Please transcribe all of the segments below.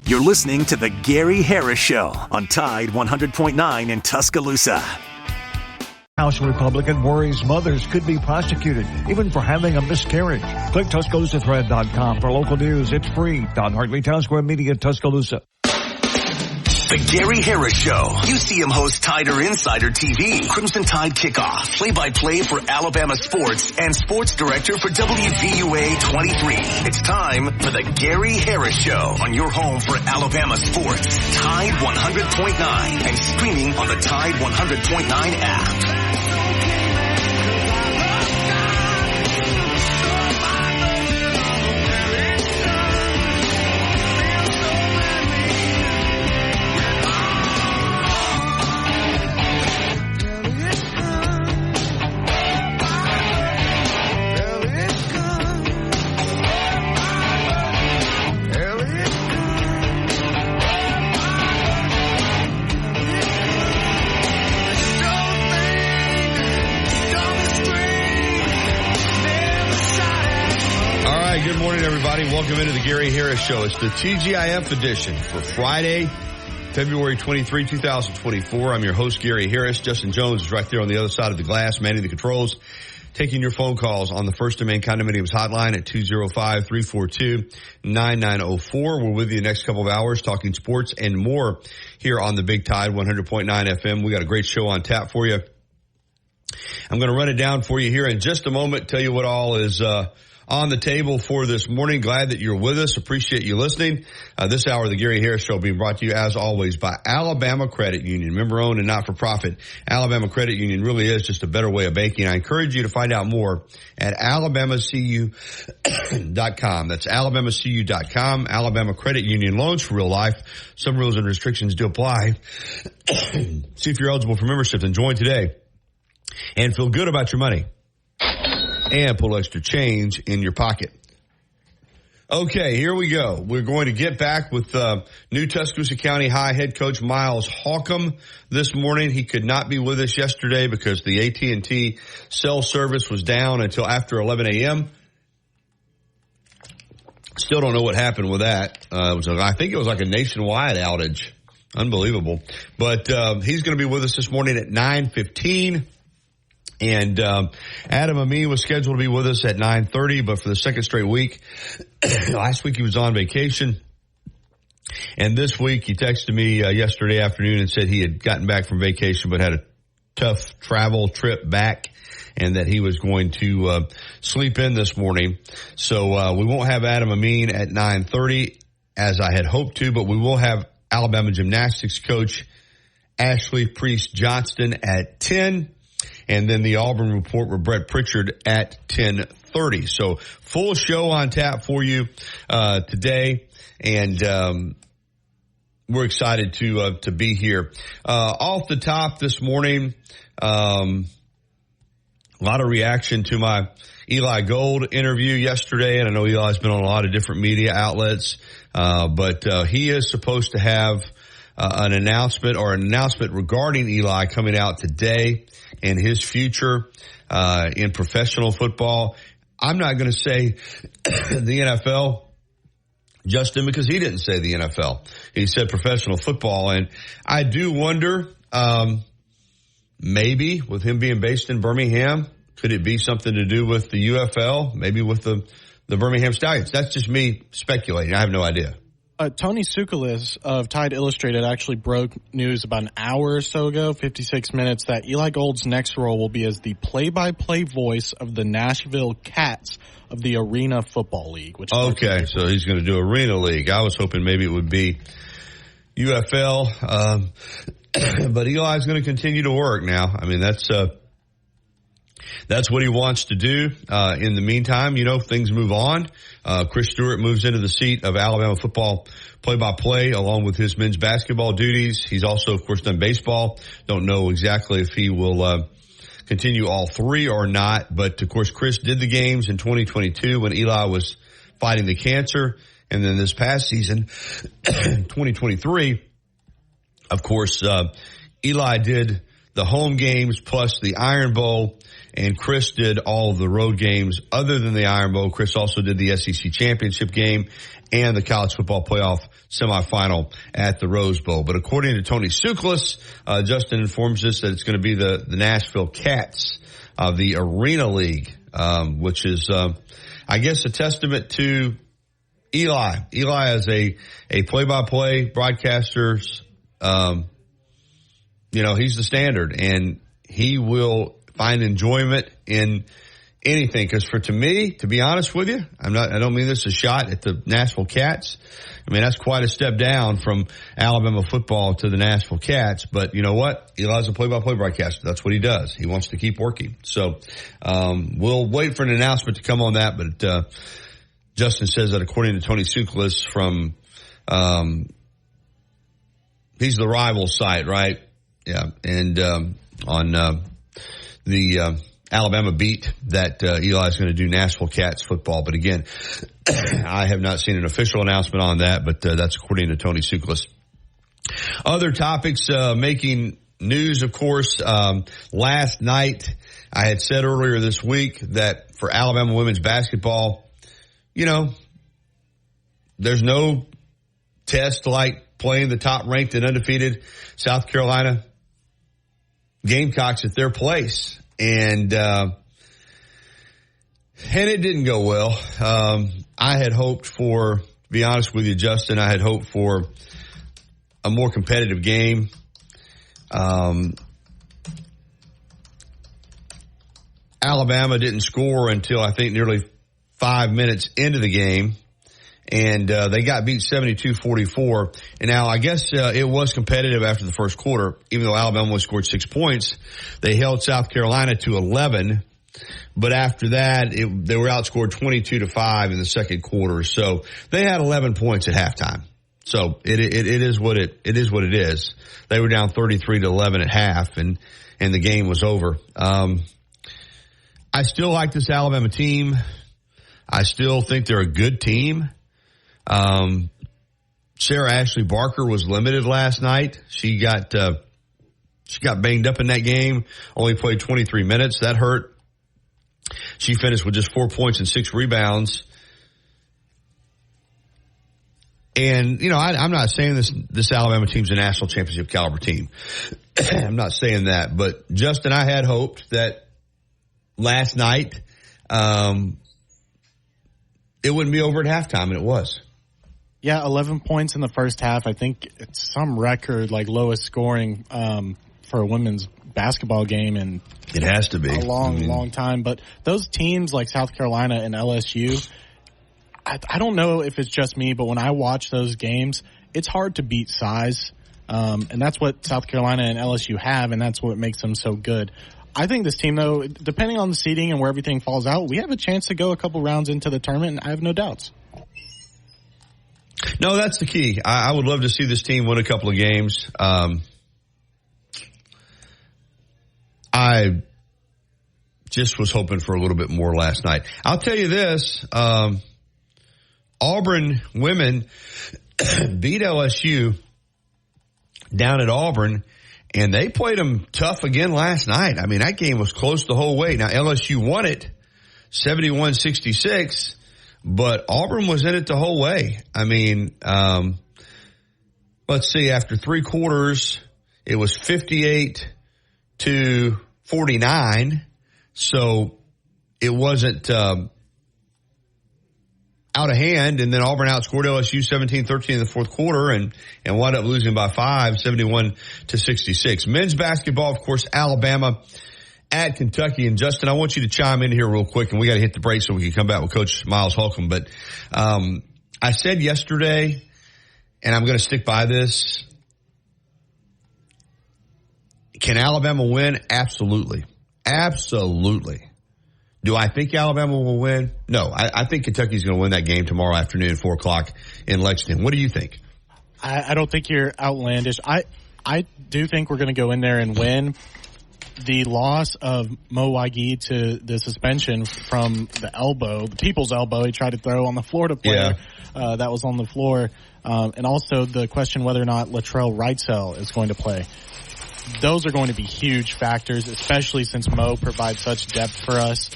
You're listening to The Gary Harris Show on Tide 100.9 in Tuscaloosa. House Republican worries mothers could be prosecuted, even for having a miscarriage. Click TuscaloosaThread.com for local news. It's free. Don Hartley, Town Square Media, Tuscaloosa. The Gary Harris Show. UCM host Tider Insider TV. Crimson Tide Kickoff. Play-by-play for Alabama sports and sports director for WVUA 23. It's time for the Gary Harris Show on your home for Alabama sports. Tide 100.9 and streaming on the Tide 100.9 app. Good morning, everybody. Welcome into the Gary Harris Show. It's the TGIF edition for Friday, February 23, 2024. I'm your host, Gary Harris. Justin Jones is right there on the other side of the glass, manning the controls, taking your phone calls on the First and Main Condominiums hotline at 205-342-9904. We're with you the next couple of hours talking sports and more here on the Big Tide 100.9 FM. We got a great show on tap for you. I'm going to run it down for you here in just a moment, tell you what all is on the table for this morning. Glad that you're with us. Appreciate you listening. This hour of the Gary Harris Show being brought to you, as always, by Alabama Credit Union. Member-owned and not-for-profit. Alabama Credit Union really is just a better way of banking. I encourage you to find out more at alabamacu.com. That's alabamacu.com. Alabama Credit Union, loans for real life. Some rules and restrictions do apply. See if you're eligible for membership and join today and feel good about your money and pull extra change in your pocket. Okay, here we go. We're going to get back with new Tuscaloosa County High head coach Miles Holcomb this morning. He could not be with us yesterday because the AT&T cell service was down until after 11 a.m. Still don't know what happened with that. I think it was like a nationwide outage. Unbelievable. But he's going to be with us this morning at 9:15. And Adam Amin was scheduled to be with us at 9:30, but for the second straight week, last week he was on vacation. And this week he texted me yesterday afternoon and said he had gotten back from vacation but had a tough travel trip back and that he was going to sleep in this morning. So we won't have Adam Amin at 9:30 as I had hoped to, but we will have Alabama gymnastics coach Ashley Priest Johnston at 10. And then the Auburn Report with Brett Pritchard at 10:30. So full show on tap for you today, and we're excited to be here. Off the top this morning, a lot of reaction to my Eli Gold interview yesterday, and I know Eli's been on a lot of different media outlets, but he is supposed to have an announcement regarding Eli coming out today and his future in professional football. I'm not going to say the NFL, Justin, because he didn't say the NFL. He said professional football. And I do wonder, maybe with him being based in Birmingham, could it be something to do with the UFL, maybe with the Birmingham Stallions? That's just me speculating. I have no idea. Tony Tsoukalis of Tide Illustrated actually broke news about an hour or so ago, 56 minutes, that Eli Gold's next role will be as the play-by-play voice of the Nashville Cats of the Arena Football League. Which okay, so he's going to do Arena League. I was hoping maybe it would be UFL, but Eli's going to continue to work now. I mean, that's what he wants to do. In the meantime, things move on. Chris Stewart moves into the seat of Alabama football play-by-play along with his men's basketball duties. He's also, of course, done baseball. Don't know exactly if he will continue all three or not. But, of course, Chris did the games in 2022 when Eli was fighting the cancer. And then this past season, 2023, of course, Eli did the home games plus the Iron Bowl, and Chris did all of the road games other than the Iron Bowl. Chris also did the SEC championship game and the college football playoff semifinal at the Rose Bowl. But according to Tony Tsoukalos, Justin informs us that it's going to be the Nashville Cats of the Arena League, which is, I guess, a testament to Eli. Eli is a play-by-play broadcaster. He's the standard, and he will find enjoyment in anything. Because to me, to be honest with you, I don't mean this a shot at the Nashville Cats. I mean, that's quite a step down from Alabama football to the Nashville Cats. But you know what? Eli's a play-by-play broadcaster. That's what he does. He wants to keep working. So, we'll wait for an announcement to come on that. But, Justin says that according to Tony Tsoukalos from, he's the rival site, right? Yeah. And, on, the Alabama beat that Eli's going to do Nashville Cats football. But again, I have not seen an official announcement on that, but that's according to Tony Tsoukalos. Other topics making news, of course. Last night, I had said earlier this week that for Alabama women's basketball, there's no test like playing the top-ranked and undefeated South Carolina Gamecocks at their place. And it didn't go well. I had hoped for, to be honest with you, Justin, I had hoped for a more competitive game. Alabama didn't score until I think nearly 5 minutes into the game. And they got beat 72-44. And now I guess it was competitive after the first quarter. Even though Alabama only scored 6 points, they held South Carolina to 11. But after that, they were outscored 22-5 in the second quarter. So they had 11 points at halftime. So it is what it is. They were down 33-11 at half, and the game was over. I still like this Alabama team. I still think they're a good team. Sarah Ashley Barker was limited last night. She got banged up in that game, only played 23 minutes. That hurt. She finished with just 4 points and 6 rebounds. And, I'm not saying this Alabama team's a national championship caliber team. I'm not saying that, but Justin, I had hoped that last night, it wouldn't be over at halftime, and it was. Yeah, 11 points in the first half. I think it's some record, like lowest scoring for a women's basketball game in it has to be a long time. But those teams like South Carolina and LSU, I don't know if it's just me, but when I watch those games, it's hard to beat size. And that's what South Carolina and LSU have, and that's what makes them so good. I think this team, though, depending on the seeding and where everything falls out, we have a chance to go a couple rounds into the tournament, and I have no doubts. No, that's the key. I would love to see this team win a couple of games. I just was hoping for a little bit more last night. I'll tell you this. Auburn women beat LSU down at Auburn, and they played them tough again last night. I mean, that game was close the whole way. Now, LSU won it 71-66. But Auburn was in it the whole way. I mean, let's see, after 3 quarters, it was 58-49. So it wasn't out of hand. And then Auburn outscored LSU 17-13 in the fourth quarter and wound up losing by 5, 71-66. Men's basketball, of course, Alabama at Kentucky. And Justin, I want you to chime in here real quick, and we got to hit the break so we can come back with Coach Miles Holcomb. But I said yesterday, and I'm going to stick by this, can Alabama win? Absolutely. Absolutely. Do I think Alabama will win? No. I think Kentucky's going to win that game tomorrow afternoon at 4 o'clock in Lexington. What do you think? I don't think you're outlandish. I do think we're going to go in there and win. The loss of Mo Wague to the suspension from the elbow, the people's elbow he tried to throw on the Florida player that was on the floor, and also the question whether or not Latrell Wrightsell is going to play. those are going to be huge factors, especially since Mo provides such depth for us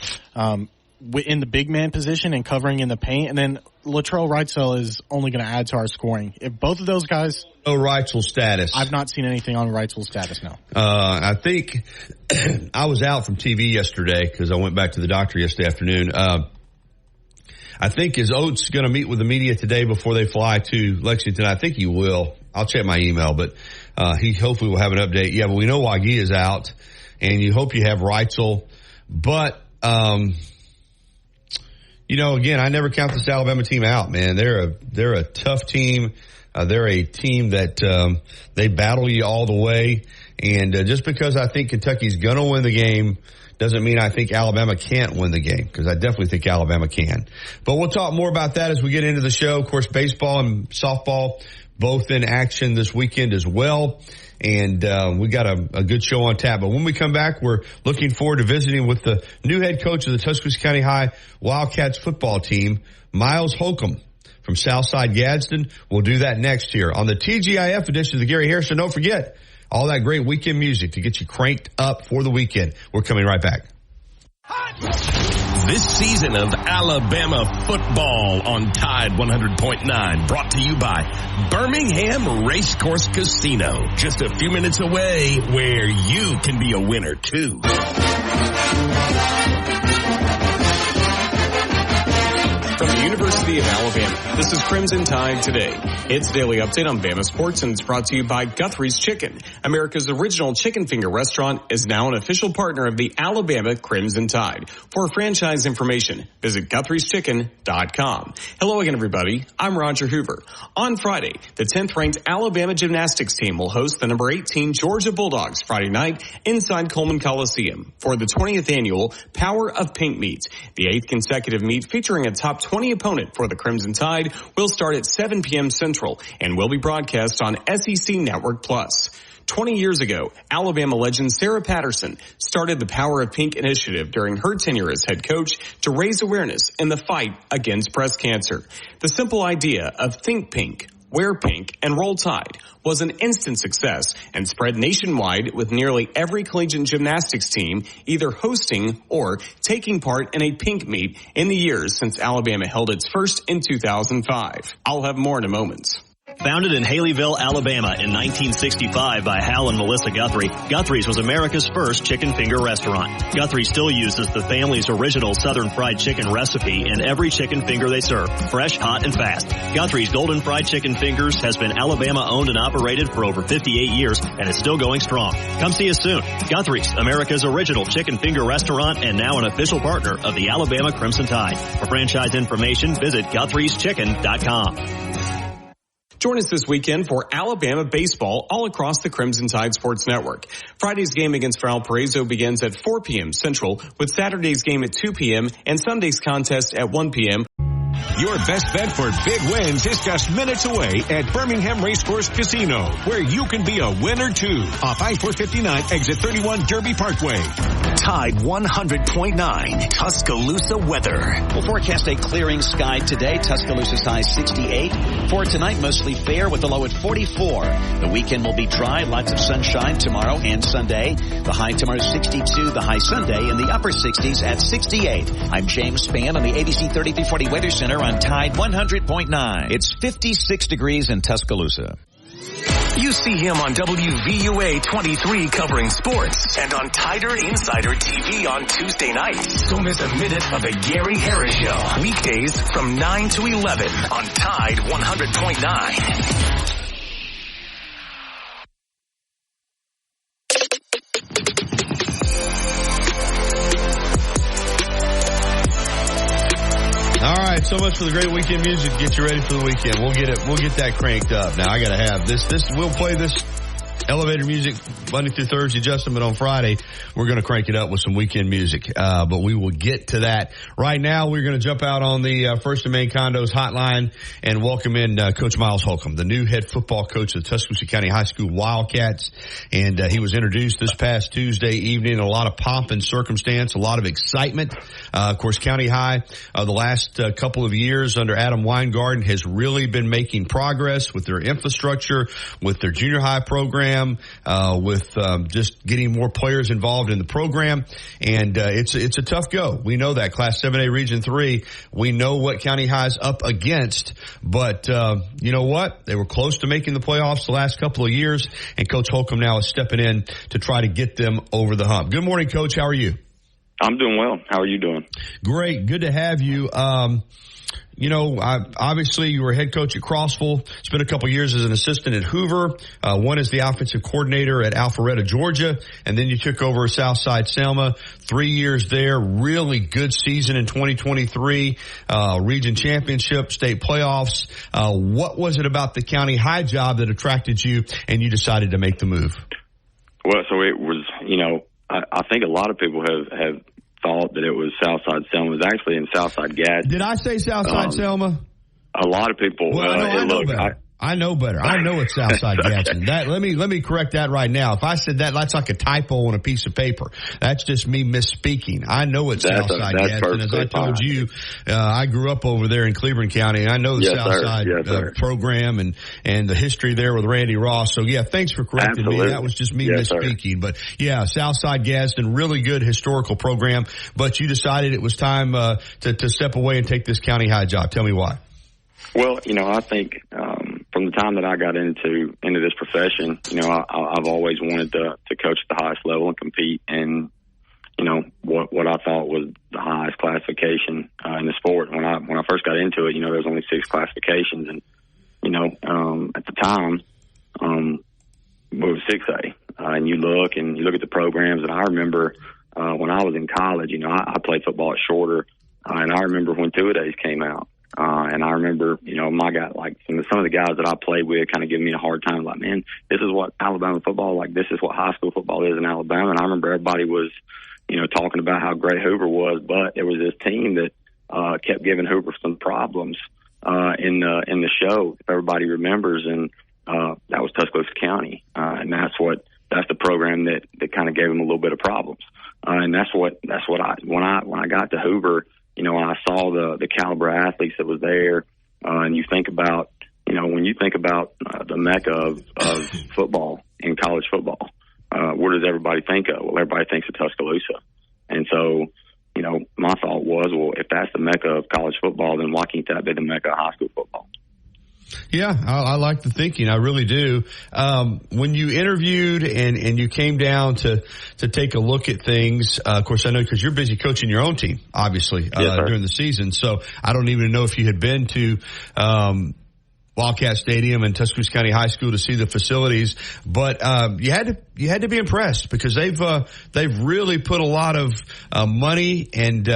in the big man position and covering in the paint. And then Latrell Wrightsell is only going to add to our scoring. If both of those guys... No Wrightsell status. I've not seen anything on Wrightsell status, no. I think I was out from TV yesterday because I went back to the doctor yesterday afternoon. I think is Oates going to meet with the media today before they fly to Lexington? I think he will. I'll check my email, but he hopefully will have an update. Yeah, but we know Wagi is out, and you hope you have Wrightsell. But, again, I never count this Alabama team out, man. They're a tough team. They're a team that they battle you all the way. And just because I think Kentucky's going to win the game doesn't mean I think Alabama can't win the game, because I definitely think Alabama can. But we'll talk more about that as we get into the show. Of course, baseball and softball both in action this weekend as well. And we got a good show on tap. But when we come back, we're looking forward to visiting with the new head coach of the Tuscaloosa County High Wildcats football team, Miles Holcomb from Southside Gadsden. We'll do that next year on the TGIF edition of the Gary Harris Show. Don't forget all that great weekend music to get you cranked up for the weekend. We're coming right back. This season of Alabama football on Tide 100.9, brought to you by Birmingham Racecourse Casino. Just a few minutes away, where you can be a winner too. From the University of Alabama, this is Crimson Tide Today. It's a daily update on Bama sports, and it's brought to you by Guthrie's Chicken. America's original chicken finger restaurant is now an official partner of the Alabama Crimson Tide. For franchise information, visit Guthrie'sChicken.com. Hello again, everybody. I'm Roger Hoover. On Friday, the 10th-ranked Alabama gymnastics team will host the number 18 Georgia Bulldogs Friday night inside Coleman Coliseum for the 20th annual Power of Pink meet. The 8th consecutive meet featuring a top 20 opponent for the Crimson Tide will start at 7 p.m. Central and will be broadcast on SEC Network Plus. 20 years ago, Alabama legend Sarah Patterson started the Power of Pink initiative during her tenure as head coach to raise awareness in the fight against breast cancer. The simple idea of Think Pink, Wear Pink, and Roll Tide was an instant success and spread nationwide, with nearly every collegiate gymnastics team either hosting or taking part in a pink meet in the years since Alabama held its first in 2005. I'll have more in a moment. Founded in Haleyville, Alabama in 1965 by Hal and Melissa Guthrie, Guthrie's was America's first chicken finger restaurant. Guthrie still uses the family's original Southern fried chicken recipe in every chicken finger they serve, fresh, hot, and fast. Guthrie's Golden Fried Chicken Fingers has been Alabama owned and operated for over 58 years and is still going strong. Come see us soon. Guthrie's, America's original chicken finger restaurant and now an official partner of the Alabama Crimson Tide. For franchise information, visit Guthrie'sChicken.com. Join us this weekend for Alabama baseball all across the Crimson Tide Sports Network. Friday's game against Valparaiso begins at 4 p.m. Central, with Saturday's game at 2 p.m. and Sunday's contest at 1 p.m. Your best bet for big wins is just minutes away at Birmingham Racecourse Casino, where you can be a winner too. Off I-459, exit 31 Derby Parkway. Tide 100.9 Tuscaloosa weather. We'll forecast a clearing sky today. Tuscaloosa's high 68. For tonight, mostly fair with the low at 44. The weekend will be dry, lots of sunshine tomorrow and Sunday. The high tomorrow is 62, the high Sunday in the upper 60s at 68. I'm James Spann on the ABC 3340 Weather Center on Tide 100.9. It's 56 degrees in Tuscaloosa. You see him on WVUA 23 covering sports and on Tider Insider TV on Tuesday nights. Don't miss a minute of the Gary Harris Show. Weekdays from 9 to 11 on Tide 100.9. All right, so much for the great weekend music. Get you ready for the weekend. We'll get that cranked up. Now I gotta have this. We'll play this elevator music Monday through Thursday, Justin, but on Friday we're going to crank it up with some weekend music. But we will get to that. Right now we're going to jump out on the First and Main Condos hotline and welcome in Coach Miles Holcomb, the new head football coach of the Tuscaloosa County High School Wildcats. And he was introduced this past Tuesday evening. A lot of pomp and circumstance, a lot of excitement. Of course, County High, the last couple of years under Adam Weingarten has really been making progress with their infrastructure, with their junior high program, program, with just getting more players involved in the program. And it's a tough go. We know that. Class 7A Region 3, we know what County High's up against. But you know what? They were close to making the playoffs the last couple of years, and Coach Holcomb now is stepping in to try to get them over the hump. Good morning, Coach. How are you? I'm doing well. How are you doing? Great. Good to have you. You know, obviously you were head coach at Crossville. Spent a couple years as an assistant at Hoover. One as the offensive coordinator at Alpharetta, Georgia. And then you took over Southside Selma. 3 years there. Really good season in 2023. Region championship, state playoffs. What was it about the County High job that attracted you and you decided to make the move? Well, so it was, you know, I think a lot of people have thought that it was Southside Selma. It was actually in Southside Gadsden. Did I say Southside Selma? A lot of people. Well, I know better. I know it's Southside Gadsden. That let me correct that right now. If I said that, that's like a typo on a piece of paper. That's just me misspeaking. I know it's Southside Gadsden. As I told you, I grew up over there in Cleveland County, and I know the Southside program and the history there with Randy Ross. So yeah, thanks for correcting me. That was just me misspeaking. But yeah, Southside Gadsden, really good historical program. But you decided it was time to step away and take this County High job. Tell me why. Well, you know, I think from the time that I got into this profession, you know, I've always wanted to coach at the highest level and compete in, you know, what I thought was the highest classification in the sport. When I first got into it, you know, there was only 6 classifications, and you know, at the time, it was 6A. And you look at the programs, and I remember when I was in college, you know, I played football at Shorter, and I remember when two-a-days came out. And I remember, you know, my guy, like some of the guys that I played with kind of giving me a hard time, like, man, this is what Alabama football, like, this is what high school football is in Alabama. And I remember everybody was, you know, talking about how great Hoover was, but there was this team that kept giving Hoover some problems in the show, if everybody remembers, and that was Tuscaloosa County. And that's the program that kind of gave them a little bit of problems. And that's what when I got to Hoover, you know, I saw the caliber of athletes that was there, and you think about, you know, when you think about the mecca of football in college football, what does everybody think of? Well, everybody thinks of Tuscaloosa. And so, you know, my thought was, well, if that's the mecca of college football, then why can't that be the mecca of high school football? Yeah, I like the thinking. I really do. When you interviewed and you came down to take a look at things, of course, I know because you're busy coaching your own team, obviously, during the season. So I don't even know if you had been to Wildcat Stadium and Tuscaloosa County High School to see the facilities, but you had to be impressed because they've really put a lot of money and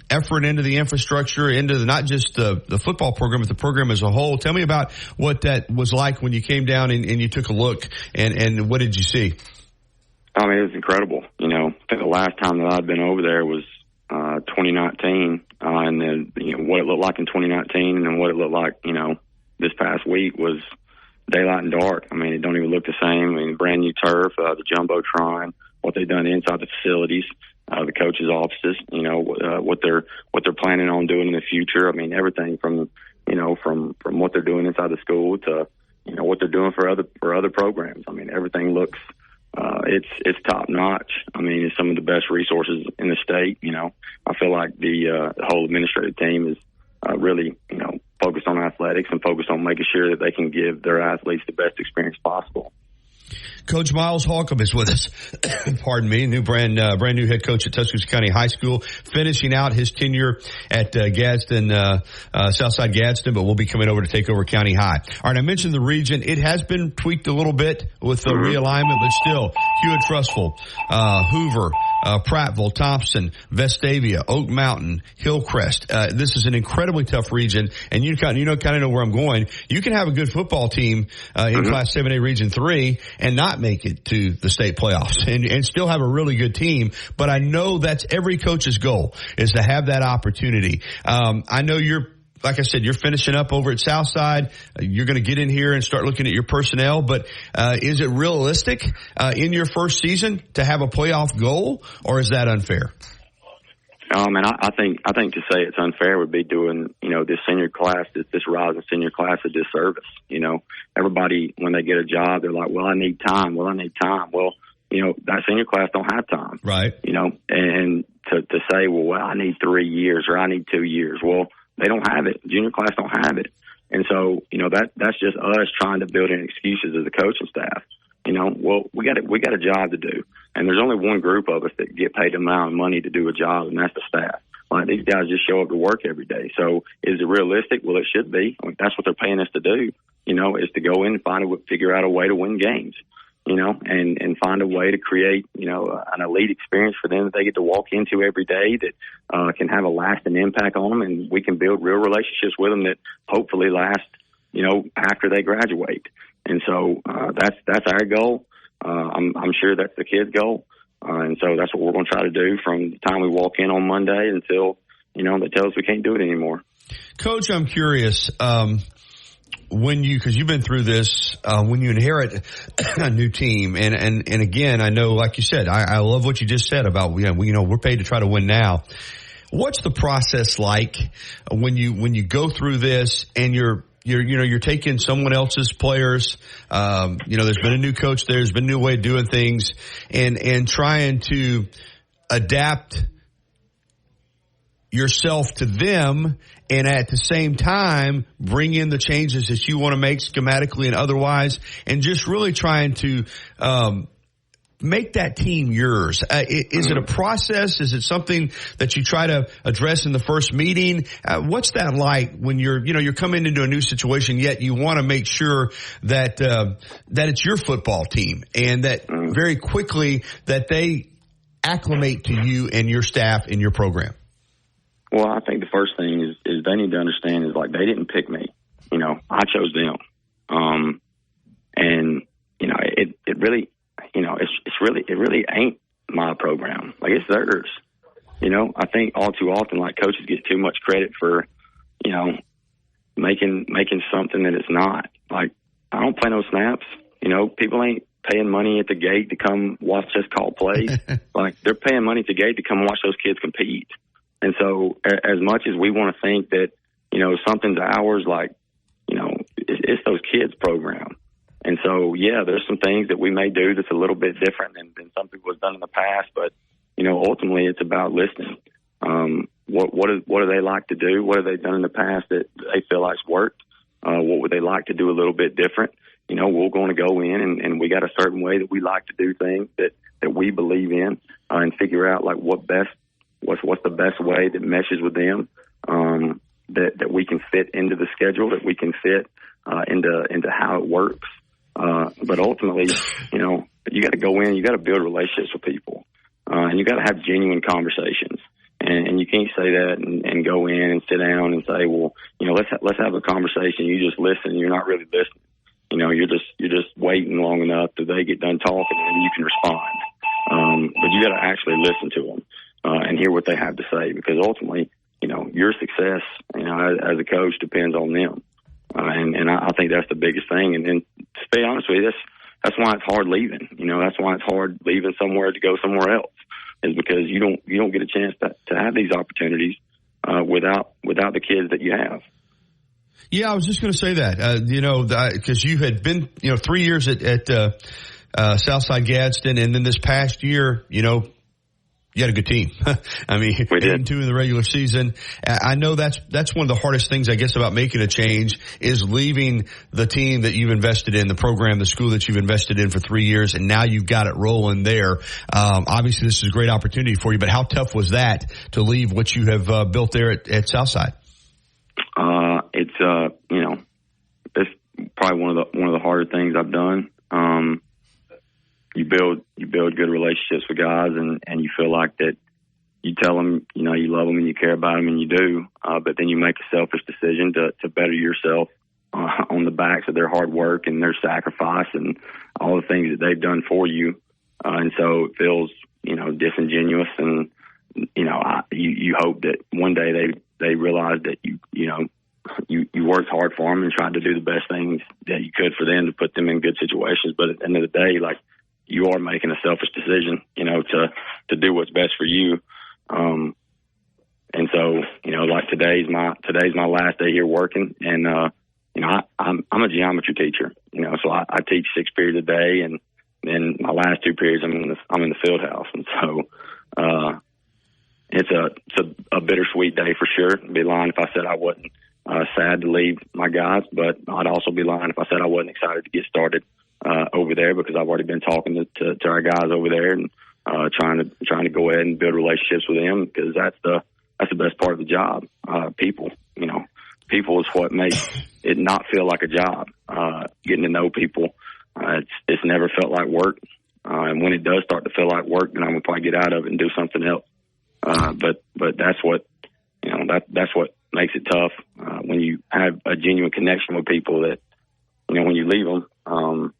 effort into the infrastructure, into not just the football program, but the program as a whole. Tell me about what that was like when you came down and you took a look, and what did you see? I mean, it was incredible. You know, I think the last time that I'd been over there was 2019, and then, you know, what it looked like in 2019, and then what it looked like, you know, this past week was daylight and dark. I mean, it don't even look the same. I mean, brand new turf, the Jumbotron, what they've done inside the facilities, the coaches' offices, you know, what they're planning on doing in the future. I mean, everything from, you know, from what they're doing inside the school to, you know, what they're doing for other programs. I mean, everything looks, it's top notch. I mean, it's some of the best resources in the state. You know, I feel like the whole administrative team is really, you know, focused on athletics and focused on making sure that they can give their athletes the best experience possible. Coach Miles Holcomb is with us. Pardon me, brand new head coach at Tuscaloosa County High School, finishing out his tenure at Gadsden, Southside Gadsden, but will be coming over to take over County High. All right, I mentioned the region. It has been tweaked a little bit with the realignment, but still, Hewitt-Trussville, Hoover, Prattville, Thompson, Vestavia, Oak Mountain, Hillcrest. This is an incredibly tough region, and you kind of know where I'm going. You can have a good football team in Class 7A Region 3 and not make it to the state playoffs and still have a really good team. But I know that's every coach's goal, is to have that opportunity. I know like I said, you're finishing up over at Southside. You're going to get in here and start looking at your personnel. But is it realistic in your first season to have a playoff goal, or is that unfair? And I think to say it's unfair would be doing, this senior class, this rising senior class a disservice. Everybody, when they get a job, they're like, well, I need time. Well, that senior class don't have time. Right. And to say, well, I need 3 years or I need 2 years. Well, they don't have it. Junior class don't have it. And so, that's just us trying to build in excuses as a coaching staff. Well, we got a job to do. And there's only one group of us that get paid an amount of money to do a job, and that's the staff. Like, these guys just show up to work every day. So is it realistic? Well, it should be. That's what they're paying us to do, is to go in and figure out a way to win games, and find a way to create, an elite experience for them that they get to walk into every day that can have a lasting impact on them, and we can build real relationships with them that hopefully last, after they graduate. And so that's our goal. I'm sure that's the kids' goal. And so that's what we're going to try to do from the time we walk in on Monday until, they tell us we can't do it anymore. Coach, I'm curious, because you've been through this, when you inherit a new team, and again, I know, like you said, I love what you just said about, we're paid to try to win now. What's the process like when you go through this and you're taking someone else's players, there's been a new coach, there's been a new way of doing things, and trying to adapt yourself to them, and at the same time bring in the changes that you want to make schematically and otherwise, and just really trying to make that team yours. Is it a process? Is it something that you try to address in the first meeting? What's that like when you're coming into a new situation, yet you want to make sure that it's your football team, and that very quickly that they acclimate to you and your staff and your program? Well, I think the first thing is they need to understand is, like, they didn't pick me. I chose them. And it really, it really ain't my program. Like, it's theirs. I think all too often, like, coaches get too much credit for, making something that it's not. Like, I don't play no snaps. People ain't paying money at the gate to come watch us call plays. Like, they're paying money at the gate to come watch those kids compete. And so as much as we want to think that, something's ours, like, it's those kids' program. And so, yeah, there's some things that we may do that's a little bit different than some people have done in the past. But, ultimately it's about listening. What do they like to do? What have they done in the past that they feel like's worked? What would they like to do a little bit different? We're going to go in and we got a certain way that we like to do things that we believe in, and figure out, like, what's the best way that meshes with them, that we can fit into the schedule, that we can fit into how it works. But ultimately, you got to go in, you got to build relationships with people, and you got to have genuine conversations. And you can't say that and go in and sit down and say, well, let's have a conversation. You just listen. You're not really listening. You're just waiting long enough till they get done talking and you can respond. But you got to actually listen to them and hear what they have to say, because ultimately, your success, as a coach depends on them. And I think that's the biggest thing. And to be honest with you, that's why it's hard leaving. That's why it's hard leaving somewhere to go somewhere else, is because you don't get a chance to have these opportunities without the kids that you have. Yeah, I was just going to say that, because you had been, 3 years at Southside Gadsden, and then this past year, you had a good team. I mean, 8-2 in the regular season. I know that's one of the hardest things, I guess, about making a change, is leaving the team that you've invested in, the program, the school that you've invested in for 3 years, and now you've got it rolling there. Obviously, this is a great opportunity for you, but how tough was that to leave what you have built there at Southside? It's probably one of the harder things I've done. You build good relationships with guys, and you feel like that you tell them, you love them and you care about them, and you do, but then you make a selfish decision to better yourself on the backs of their hard work and their sacrifice and all the things that they've done for you. And so it feels, disingenuous, and, you hope that one day they realize that you worked hard for them and tried to do the best things that you could for them to put them in good situations. But at the end of the day, like, you are making a selfish decision, to do what's best for you. And so, you know, like today's my last day here working, and you know, I'm a geometry teacher, you know, so I teach 6 periods a day, and then my last 2 periods I'm in the field house, and so it's a bittersweet day for sure. I'd be lying if I said I wasn't sad to leave my guys, but I'd also be lying if I said I wasn't excited to get started over there, because I've already been talking to our guys over there and trying to go ahead and build relationships with them, because that's the best part of the job. People, you know, people is what makes it not feel like a job. Getting to know people, it's never felt like work, and when it does start to feel like work, then I'm gonna probably get out of it and do something else. But that's what, you know, that's what makes it tough when you have a genuine connection with people that, you know, when you leave them,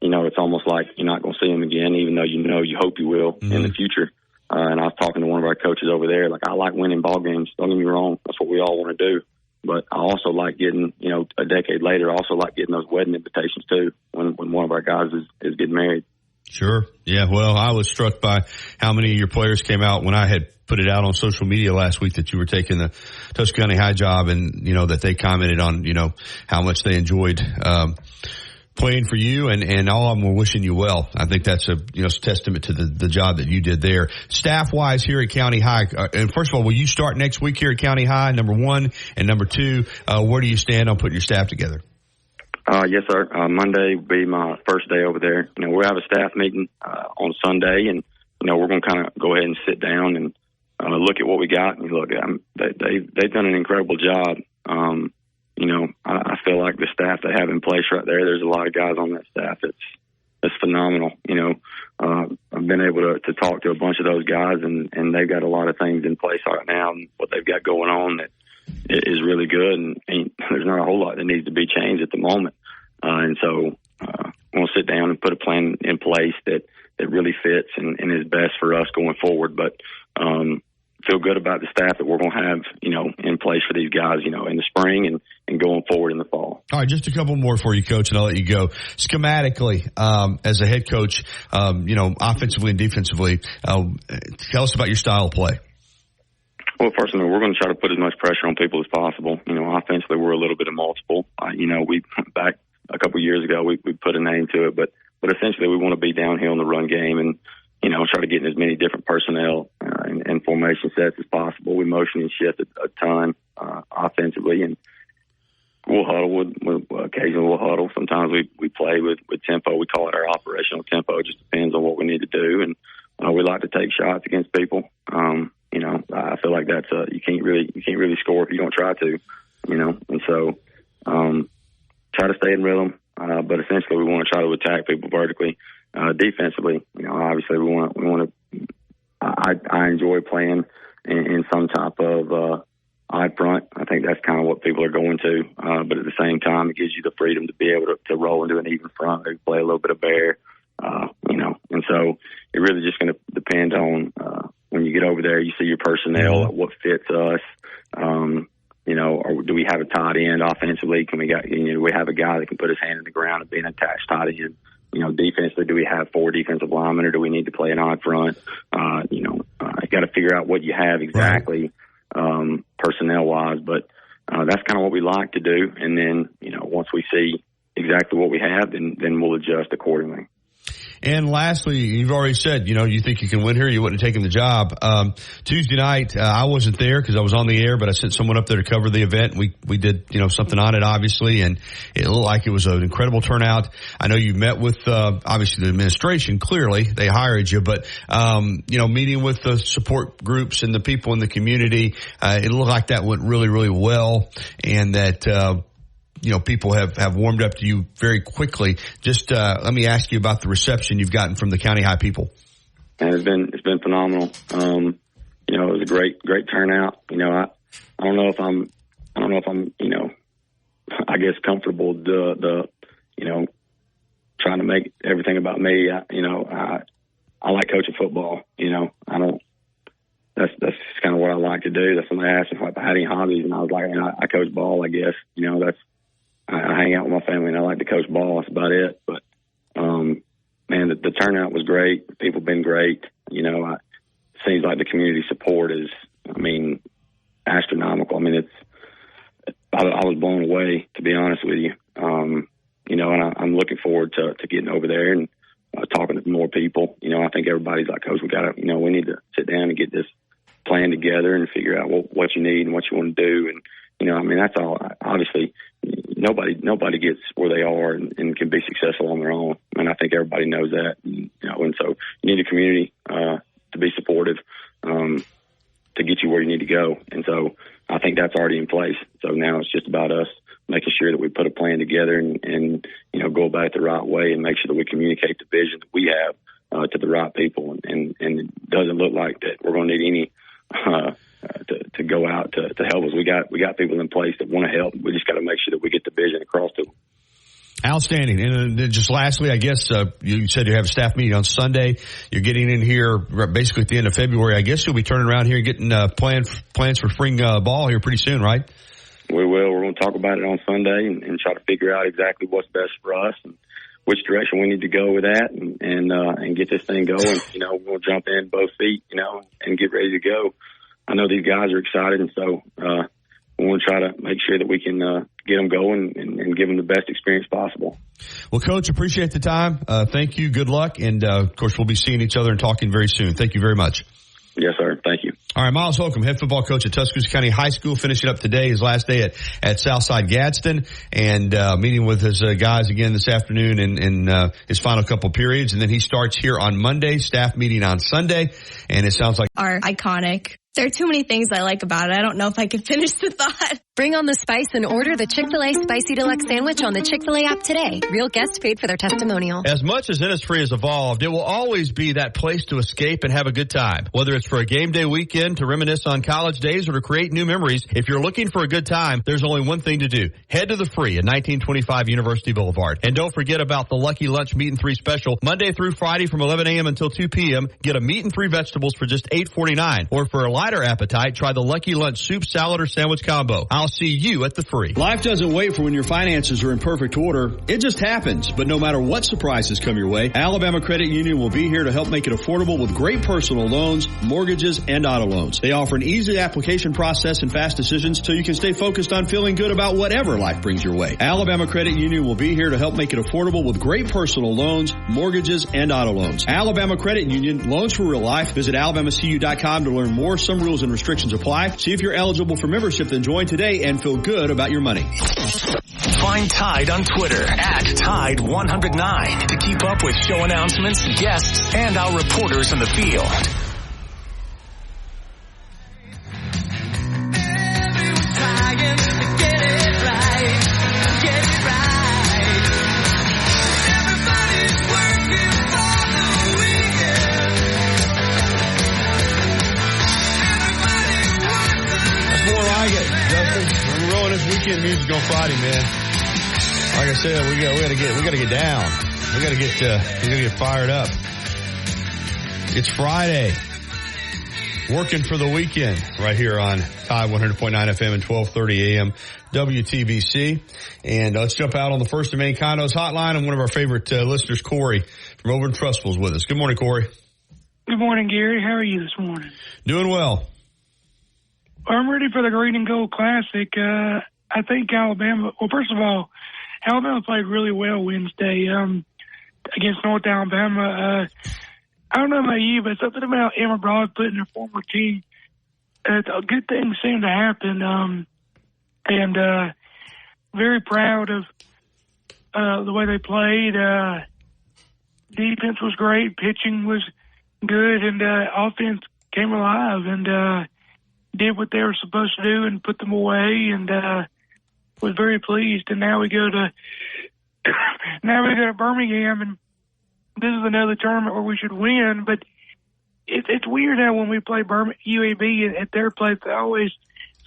you know, it's almost like you're not going to see them again, even though you hope you will in the future. And I was talking to one of our coaches over there, like, I like winning ball games. Don't get me wrong. That's what we all want to do. But I also like getting, you know, a decade later, I also like getting those wedding invitations too, when one of our guys is getting married. Sure. Yeah. Well, I was struck by how many of your players came out when I had put it out on social media last week that you were taking the Tuscaloosa County High job, and, you know, that they commented on, you know, how much they enjoyed, playing for you, and all of them were wishing you well. I think that's a testament to the job that you did there. Staff wise here at County High, and first of all, will you start next week here at County High, number one, and number two, where do you stand on putting your staff together? Yes, sir. Monday will be my first day over there. You know, we'll have a staff meeting on Sunday, and, you know, we're going to kind of go ahead and sit down and look at what we got. And look, they've done an incredible job. You know, I feel like the staff they have in place right there's a lot of guys on that staff that's phenomenal. You know, I've been able to talk to a bunch of those guys, and they've got a lot of things in place right now, and what they've got going on that is really good, and there's not a whole lot that needs to be changed at the moment. And so we'll sit down and put a plan in place that really fits and is best for us going forward. But feel good about the staff that we're going to have, you know, in place for these guys, you know, in the spring and going forward in the fall. All right, just a couple more for you, Coach, and I'll let you go. Schematically, as a head coach, you know, offensively and defensively, tell us about your style of play. Well, first of all, we're going to try to put as much pressure on people as possible. You know, offensively, we're a little bit of multiple. You know, we back a couple of years ago, we put a name to it, but essentially we want to be downhill in the run game and, you know, try to get in as many different personnel and formation sets as possible. We motion and shift a ton offensively, and we'll huddle occasionally we'll huddle. Sometimes we play with tempo. We call it our operational tempo. It just depends on what we need to do, and we like to take shots against people. You know, I feel like that's you can't really score if you don't try to, you know, and so try to stay in rhythm. But essentially, we want to try to attack people vertically. Defensively, you know, obviously we want to. I enjoy playing in some type of odd front. I think that's kind of what people are going to. But at the same time, it gives you the freedom to be able to roll into an even front, maybe play a little bit of bear. You know, and so it really just going to depend on when you get over there. You see your personnel, what fits us. You know, or do we have a tight end offensively? Do we have a guy that can put his hand in the ground and be an attached tight end? You know, defensively, do we have 4 defensive linemen, or do we need to play an odd front? You know, you got to figure out what you have exactly, personnel-wise. But that's kind of what we like to do. And then, you know, once we see exactly what we have, then we'll adjust accordingly. And lastly, you've already said, you know, you think you can win here. You wouldn't have taken the job. Tuesday night, I wasn't there because I was on the air, but I sent someone up there to cover the event. We did, you know, something on it, obviously, and it looked like it was an incredible turnout. I know you met with, obviously, the administration. Clearly, they hired you, but, you know, meeting with the support groups and the people in the community, it looked like that went really, really well, and that, you know, people have warmed up to you very quickly. Just let me ask you about the reception you've gotten from the County High people. And it's been phenomenal. You know, it was a great turnout. You know, I don't know if I'm you know, I guess comfortable the you know, trying to make everything about me. You know, I like coaching football. You know, That's kind of what I like to do. That's when they asked me if I had any hobbies, and I was like, I coach ball, I guess. You know, I hang out with my family and I like to coach ball. That's about it. But, man, the turnout was great. People have been great. You know, it seems like the community support is I mean, astronomical. I mean, I was blown away, to be honest with you. You know, and I'm looking forward to getting over there and talking to more people. You know, I think everybody's like, Coach, we need to sit down and get this plan together and figure out what you need and what you want to do. And, you know, I mean, that's all. Obviously, nobody gets where they are and can be successful on their own. And I think everybody knows that. And, you know, and so you need a community to be supportive to get you where you need to go. And so I think that's already in place. So now it's just about us making sure that we put a plan together and you know, go about it the right way and make sure that we communicate the vision that we have to the right people. And it doesn't look like that we're going to need any to go out to help us. We got people in place that want to help. We just got to make sure that we get the vision across to them. Outstanding. And then just lastly, I guess you said you have a staff meeting on Sunday. You're getting in here basically at the end of February. I guess you'll be turning around here and getting plans for spring ball here pretty soon, right? We will. We're going to talk about it on Sunday and try to figure out exactly what's best for us and which direction we need to go with that and get this thing going. You know, we'll jump in both feet, you know, and get ready to go. I know these guys are excited, and so we want to try to make sure that we can get them going and give them the best experience possible. Well, Coach, appreciate the time. Thank you. Good luck. And, of course, we'll be seeing each other and talking very soon. Thank you very much. Yes, sir. Thank you. All right, Miles Holcomb, head football coach at Tuscaloosa County High School, finishing up today, his last day at Southside Gadsden, and meeting with his guys again this afternoon in his final couple periods. And then he starts here on Monday, staff meeting on Sunday, and it sounds like are iconic. There are too many things I like about it. I don't know if I can finish the thought. Bring on the spice and order the Chick-fil-A Spicy Deluxe Sandwich on the Chick-fil-A app today. Real guests paid for their testimonial. As much as Innisfree has evolved, it will always be that place to escape and have a good time. Whether it's for a game day weekend, to reminisce on college days, or to create new memories, if you're looking for a good time, there's only one thing to do. Head to the Free at 1925 University Boulevard. And don't forget about the Lucky Lunch Meat and 3 special. Monday through Friday from 11 a.m. until 2 p.m. Get a meat and 3 vegetables for just $8.49. Or for a lighter appetite, try the Lucky Lunch soup, salad, or sandwich combo. I'll see you at the Free. Life doesn't wait for when your finances are in perfect order. It just happens. But no matter what surprises come your way, Alabama Credit Union will be here to help make it affordable with great personal loans, mortgages, and auto loans. They offer an easy application process and fast decisions so you can stay focused on feeling good about whatever life brings your way. Alabama Credit Union will be here to help make it affordable with great personal loans, mortgages, and auto loans. Alabama Credit Union, loans for real life. Visit alabamacu.com to learn more. Some rules and restrictions apply. See if you're eligible for membership, then join today and feel good about your money. Find Tide on Twitter at Tide109 to keep up with show announcements, guests, and our reporters in the field. Weekend music on Friday, man. Like I said, we gotta get down. We gotta get fired up. It's Friday. Working for the weekend right here on Tide 100.9 FM and 1230 AM WTBC. And let's jump out on the First and Main Condos hotline. And one of our favorite listeners, Corey from over in Trussville, is with us. Good morning, Corey. Good morning, Gary. How are you this morning? Doing well. I'm ready for the Green and Gold Classic. I think Alabama, well, first of all, Alabama played really well Wednesday against North Alabama. I don't know about you, but something about Emma Broad putting her former team, good things seem to happen. And very proud of the way they played. Defense was great, pitching was good, and offense came alive and did what they were supposed to do and put them away, and was very pleased. And now we go to Birmingham, and this is another tournament where we should win. But it's weird how when we play UAB at their place, they always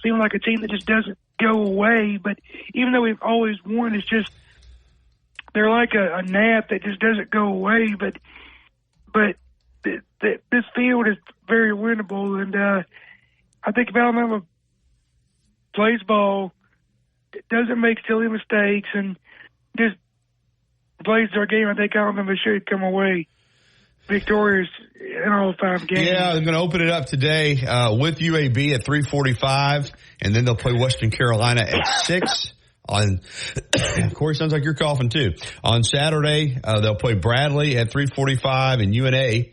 seem like a team that just doesn't go away. But even though we've always won, it's just they're like a gnat that just doesn't go away. But this field is very winnable, and I think if Alabama plays ball, doesn't make silly mistakes, and just plays their game, I think Alabama should come away. victorious in all 5 games. Yeah, they're going to open it up today with UAB at 3:45, and then they'll play Western Carolina at 6. On Corey, sounds like you're coughing too. On Saturday, they'll play Bradley at 3:45 and UNA,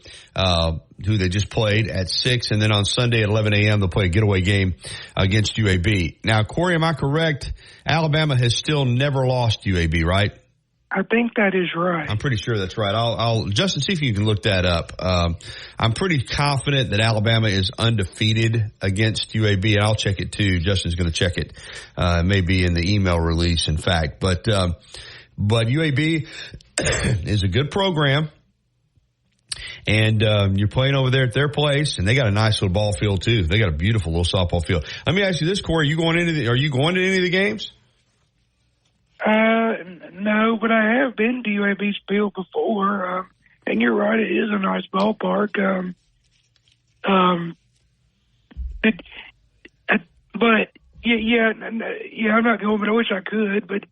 who they just played, at 6. And then on Sunday at 11 a.m., they'll play a getaway game against UAB. Now, Corey, am I correct? Alabama has still never lost UAB, right? I think that is right. I'm pretty sure that's right. I'll Justin, see if you can look that up. I'm pretty confident that Alabama is undefeated against UAB, and I'll check it too. Justin's going to check it, maybe in the email release, in fact. But UAB is a good program, and you're playing over there at their place, and they got a nice little ball field too. They got a beautiful little softball field. Let me ask you this, Corey: are you going to any of the games? No, but I have been to UAB's field before, and you're right, it is a nice ballpark. But yeah, I'm not going, but I wish I could. But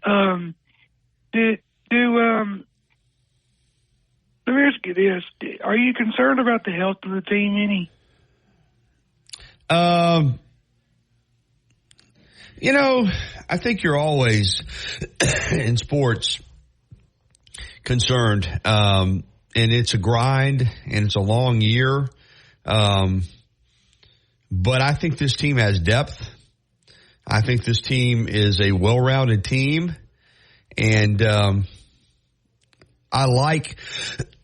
let me ask you this: are you concerned about the health of the team any? I think you're always in sports concerned, and it's a grind and it's a long year. But I think this team has depth. I think this team is a well-rounded team, and I like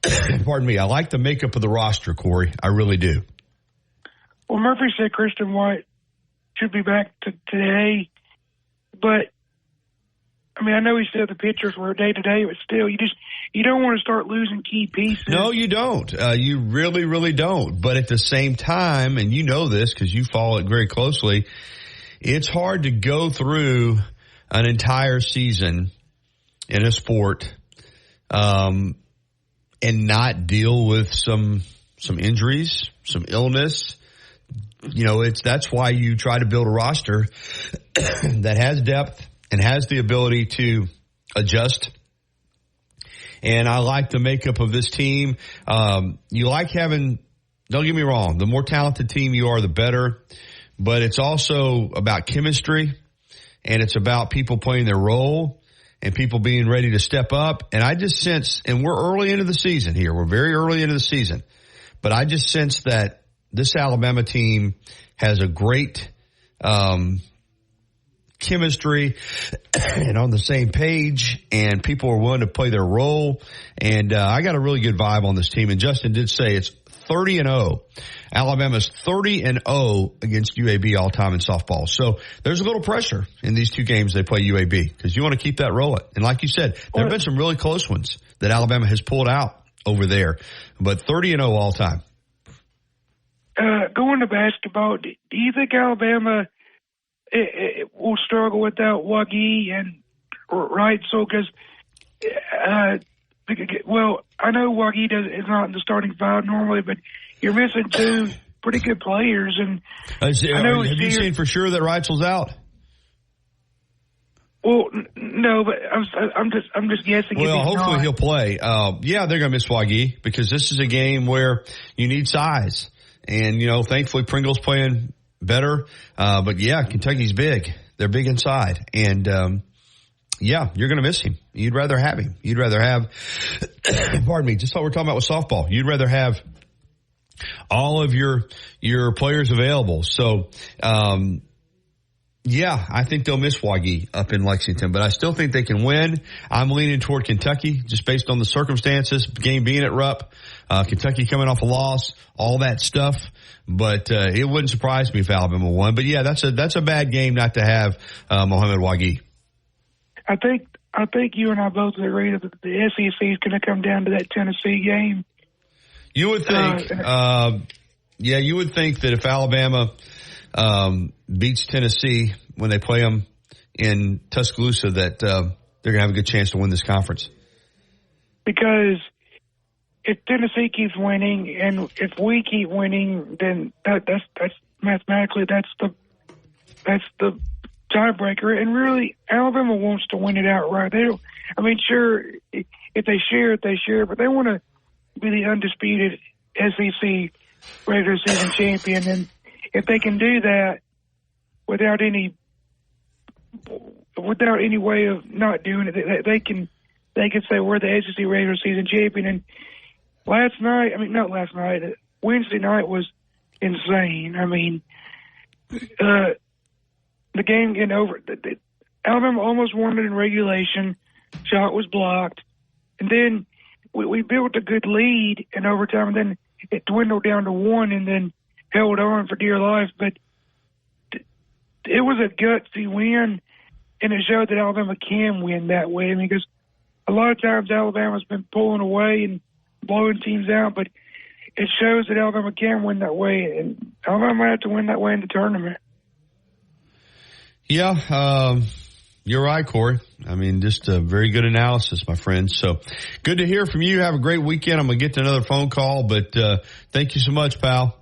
the makeup of the roster, Corey. I really do. Well, Murphy said Christian White should be back today, but I mean, I know he said the pitchers were day to day, but still, you don't want to start losing key pieces. No, you don't. You really, really don't. But at the same time, and you know this because you follow it very closely, it's hard to go through an entire season in a sport and not deal with some injuries, some illness. That's why you try to build a roster that has depth and has the ability to adjust. And I like the makeup of this team. You like having, don't get me wrong, the more talented team you are, the better. But it's also about chemistry, and it's about people playing their role and people being ready to step up. And I just sense, and we're early into the season here. We're very early into the season. But I just sense that this Alabama team has a great chemistry and on the same page, and people are willing to play their role. And I got a really good vibe on this team. And Justin did say it's 30-0. Alabama's 30-0 against UAB all time in softball. So there's a little pressure in these two games they play UAB because you want to keep that rolling. And like you said, there have been some really close ones that Alabama has pulled out over there, but 30-0 all time. Going to basketball, do you think Alabama will struggle without Wagee and Reitzel? Because, I know Wagee is not in the starting five normally, but you're missing two pretty good players. And have you seen for sure that Reitzel's out? Well, no, but I'm just guessing. Well, hopefully he'll play. They're going to miss Wagee because this is a game where you need size. And, thankfully Pringle's playing better. But Kentucky's big. They're big inside. And, you're going to miss him. You'd rather have him. You'd rather have, pardon me, just like we're talking about with softball. You'd rather have all of your players available. So, I think they'll miss Wagee up in Lexington, but I still think they can win. I'm leaning toward Kentucky just based on the circumstances, game being at Rupp, Kentucky coming off a loss, all that stuff. But it wouldn't surprise me if Alabama won. But that's a bad game not to have Mohamed Wagee. I think you and I both agree that the SEC is going to come down to that Tennessee game. You would think, you would think that if Alabama beats Tennessee when they play them in Tuscaloosa, that they're going to have a good chance to win this conference. Because if Tennessee keeps winning and if we keep winning, then that's mathematically that's the tiebreaker. And really, Alabama wants to win it outright. They don't. I mean, sure, if they share it, they share it, but they want be the undisputed SEC regular season champion. And if they can do that without any way of not doing it, they can say we're the SEC regular season champion. And Wednesday night was insane. I mean, the game getting over. Alabama almost won it in regulation. Shot was blocked. And then we built a good lead in overtime, and then it dwindled down to 1 and then held on for dear life. But it was a gutsy win, and it showed that Alabama can win that way. I mean, because a lot of times Alabama's been pulling away and blowing teams out, but it shows that Alabama can win that way, and Alabama might have to win that way in the tournament. Yeah, you're right, Corey. I mean, just a very good analysis, my friend. So good to hear from you. Have a great weekend. I'm going to get to another phone call, but thank you so much, pal.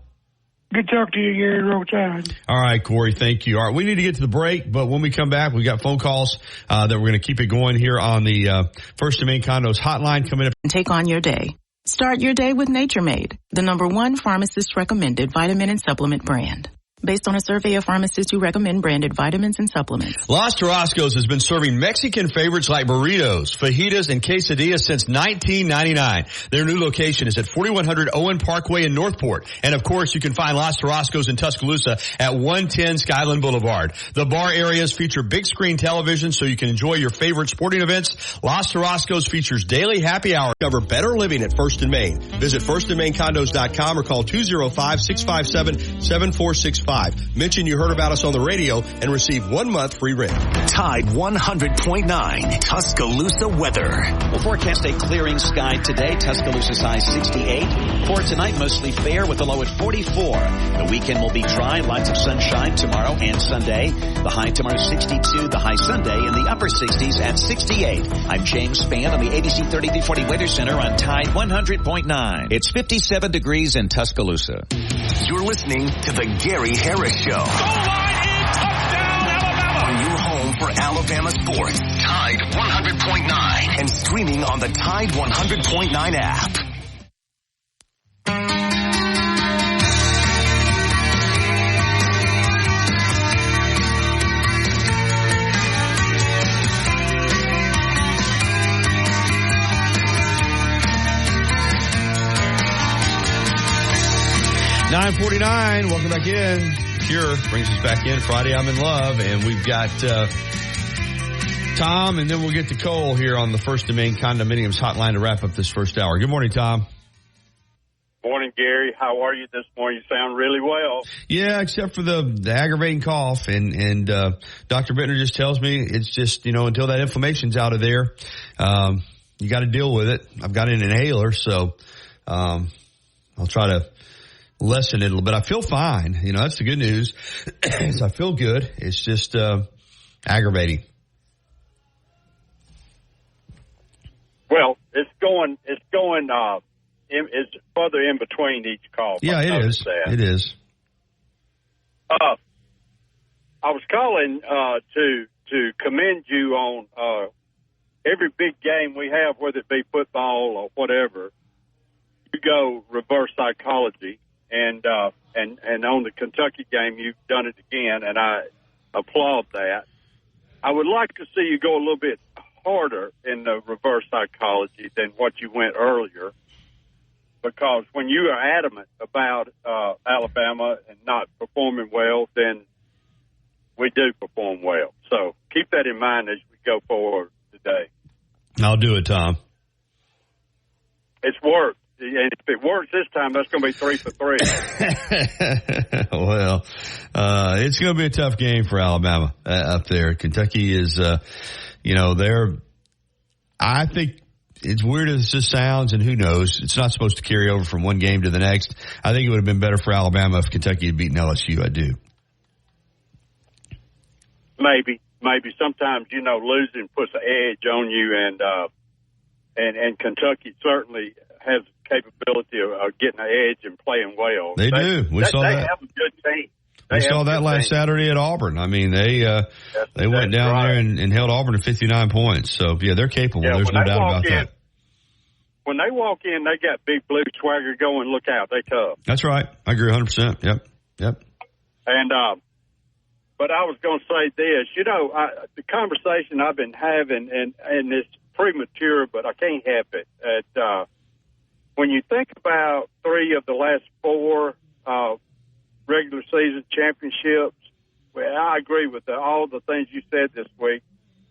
Good talk to you, Gary. Roll Tide. All right, Corey, thank you. All right, we need to get to the break, but when we come back, we got phone calls that we're going to keep it going here on the First and Main Condos hotline coming up. Take on your day. Start your day with Nature Made, the #1 pharmacist recommended vitamin and supplement brand. Based on a survey of pharmacists who recommend branded vitamins and supplements. Los Tarascos has been serving Mexican favorites like burritos, fajitas, and quesadillas since 1999. Their new location is at 4100 Owen Parkway in Northport. And of course, you can find Los Tarascos in Tuscaloosa at 110 Skyland Boulevard. The bar areas feature big screen television so you can enjoy your favorite sporting events. Los Tarascos features daily happy hour. Discover better living at First and Main. Visit firstandmaincondos.com or call 205-657-7465. Mention you heard about us on the radio and receive 1 month free rent. Tide 100.9 Tuscaloosa weather. We'll forecast a clearing sky today. Tuscaloosa's high 68. For tonight, mostly fair with a low at 44. The weekend will be dry. Lots of sunshine tomorrow and Sunday. The high tomorrow 62. The high Sunday in the upper 60s at 68. I'm James Spann on the ABC 3340 Weather Center on Tide 100.9. It's 57 degrees in Tuscaloosa. You're listening to the Gary Harris Show. Goal line in, touchdown, Alabama! On your home for Alabama sports, Tide 100.9, and streaming on the Tide 100.9 app. $9:49. Welcome back in. Cure brings us back in. Friday, I'm in love. And we've got Tom, and then we'll get to Cole here on the First and Main Condominiums hotline to wrap up this first hour. Good morning, Tom. Morning, Gary. How are you this morning? You sound really well. Yeah, except for the aggravating cough. And Dr. Bittner just tells me it's just, until that inflammation's out of there, you got to deal with it. I've got an inhaler, so I'll try to lessen it a little bit. I feel fine. That's the good news. I feel good. It's just aggravating. Well, it's further in between each call. Yeah, it is. It is. I was calling to commend you on every big game we have, whether it be football or whatever. You go reverse psychology. And on the Kentucky game, you've done it again, and I applaud that. I would like to see you go a little bit harder in the reverse psychology than what you went earlier, because when you are adamant about Alabama and not performing well, then we do perform well. So keep that in mind as we go forward today. I'll do it, Tom. It's worked. And if it works this time, that's going to be 3 for 3. Well, it's going to be a tough game for Alabama up there. Kentucky is, I think it's weird as this sounds, and who knows, it's not supposed to carry over from one game to the next. I think it would have been better for Alabama if Kentucky had beaten LSU. I do. Maybe. Sometimes, losing puts an edge on you, and Kentucky certainly has capability of getting an edge and playing well. They do. We saw that. They have a good team. We saw that last Saturday at Auburn. I mean, they went down there and held Auburn to 59 points. So, yeah, they're capable. There's no doubt about that. when they walk in, they got big blue swagger going. Look out, they tough. That's right. I agree 100%. Yep. And but I was going to say this. The conversation I've been having, and it's premature, but I can't help it. When you think about 3 of the last 4 regular season championships, well, I agree with all the things you said this week.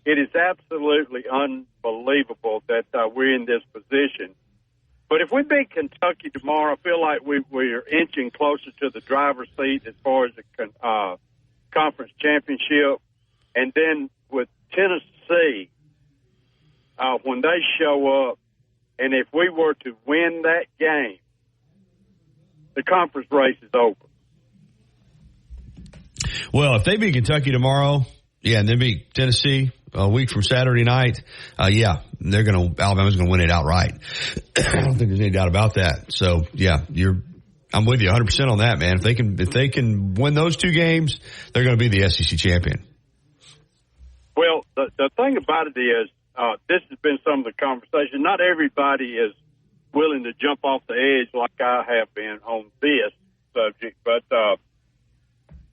It is absolutely unbelievable that we're in this position. But if we beat Kentucky tomorrow, I feel like we're inching closer to the driver's seat as far as the conference championship. And then with Tennessee, when they show up, and if we were to win that game, the conference race is over. Well, if they beat Kentucky tomorrow, and they beat Tennessee a week from Saturday night, Alabama's going to win it outright. I don't think there's any doubt about that. So, I'm with you 100% on that, man. If they can win those 2 games, they're going to be the SEC champion. Well, the thing about it is, this has been some of the conversation. Not everybody is willing to jump off the edge like I have been on this subject, but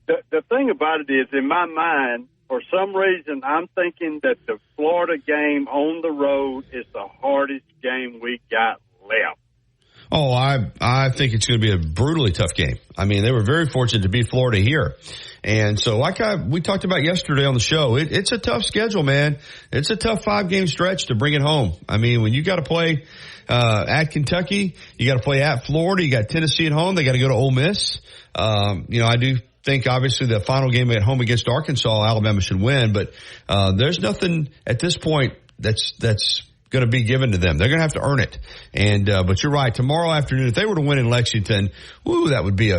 the thing about it is, in my mind, for some reason, I'm thinking that the Florida game on the road is the hardest game we got left. Oh, I think it's going to be a brutally tough game. I mean, they were very fortunate to beat Florida here. And so we talked about yesterday on the show, it's a tough schedule, man. It's a tough 5-game stretch to bring it home. I mean, when you got to play at Kentucky, you got to play at Florida, you got Tennessee at home, they got to go to Ole Miss. I do think obviously the final game at home against Arkansas, Alabama should win, but there's nothing at this point that's going to be given to them. They're going to have to earn it. And but you're right. Tomorrow afternoon, if they were to win in Lexington, that would be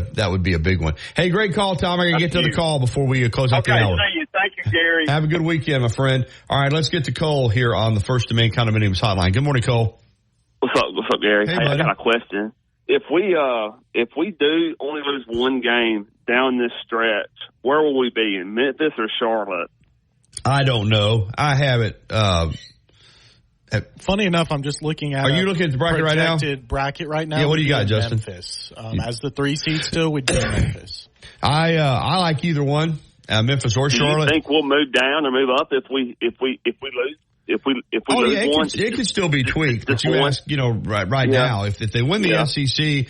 a big one. Hey, great call, Tom. I got to get to the call before we close out the hour. See you. Thank you, Gary. Have a good weekend, my friend. All right, let's get to Cole here on the First Domain Condominiums Hotline. Good morning, Cole. What's up, Gary? Hey, I got a question. If we do only lose 1 game down this stretch, where will we be, in Memphis or Charlotte? I don't know. I have it. Funny enough, I'm just looking at. Are you looking at the bracket right now? Bracket right now. Yeah, what do you got, Justin? Memphis as the 3 seed still would be Memphis. I like either one, Memphis or Charlotte. Do you think we'll move down or move up if we lose? If we lose one, it could still be tweaked. But you ask, right now, if they win the SEC,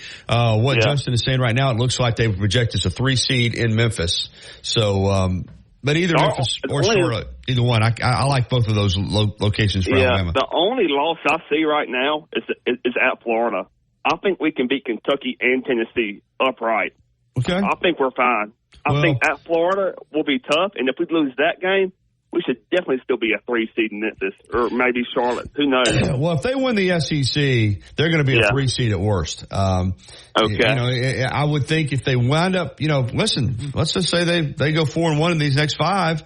Justin is saying right now, it looks like they project as a 3 seed in Memphis. So, but either Memphis or Charlotte, either one. I like both of those locations for Alabama. The only loss I see right now is at Florida. I think we can beat Kentucky and Tennessee upright. Okay. I think we're fine. I think at Florida will be tough, and if we lose that game, we should definitely still be a 3 seed in Memphis or maybe Charlotte. Who knows? Well, if they win the SEC, they're going to be a 3 seed at worst. Okay. I would think if they wind up, listen, let's just say they go 4-1 in these next 5,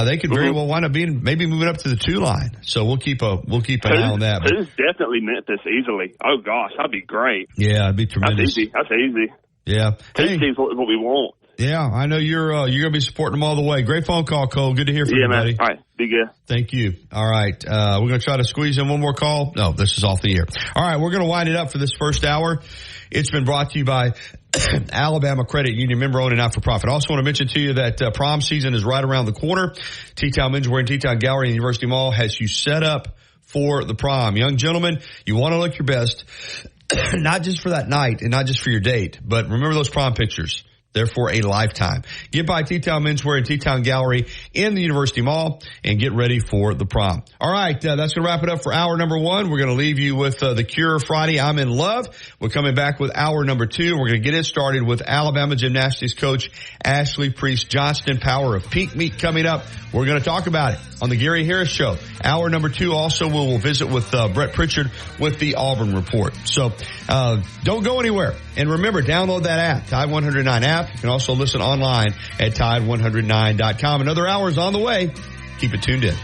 they could very well wind up maybe moving up to the 2 line. So we'll keep an eye on that. Who's definitely Memphis easily. Oh gosh, that'd be great. Yeah, it'd be tremendous. That's easy. Yeah. 2 seeds what we want. Yeah, I know you're going to be supporting them all the way. Great phone call, Cole. Good to hear from you, buddy. Man. All right. Be good. Thank you. All right. We're going to try to squeeze in one more call. No, this is off the air. All right. We're going to wind it up for this first hour. It's been brought to you by Alabama Credit Union, member-owned and not-for-profit. I also want to mention to you that prom season is right around the corner. T-Town Menswear and T-Town Gallery and University Mall has you set up for the prom. Young gentlemen, you want to look your best, not just for that night and not just for your date, but remember those prom pictures. They're for a lifetime. Get by T-Town Menswear and T-Town Gallery in the University Mall and get ready for the prom. All right, that's going to wrap it up for hour number 1. We're going to leave you with The Cure Friday, I'm in Love. We're coming back with hour number 2. We're going to get it started with Alabama gymnastics coach Ashley Priest Johnston. Power of Peak Meet coming up. We're going to talk about it on the Gary Harris Show. Hour number 2 also we will visit with Brett Pritchard with the Auburn Report. So don't go anywhere. And remember, download that app, Tide 109 app. You can also listen online at Tide109.com. Another hour is on the way. Keep it tuned in.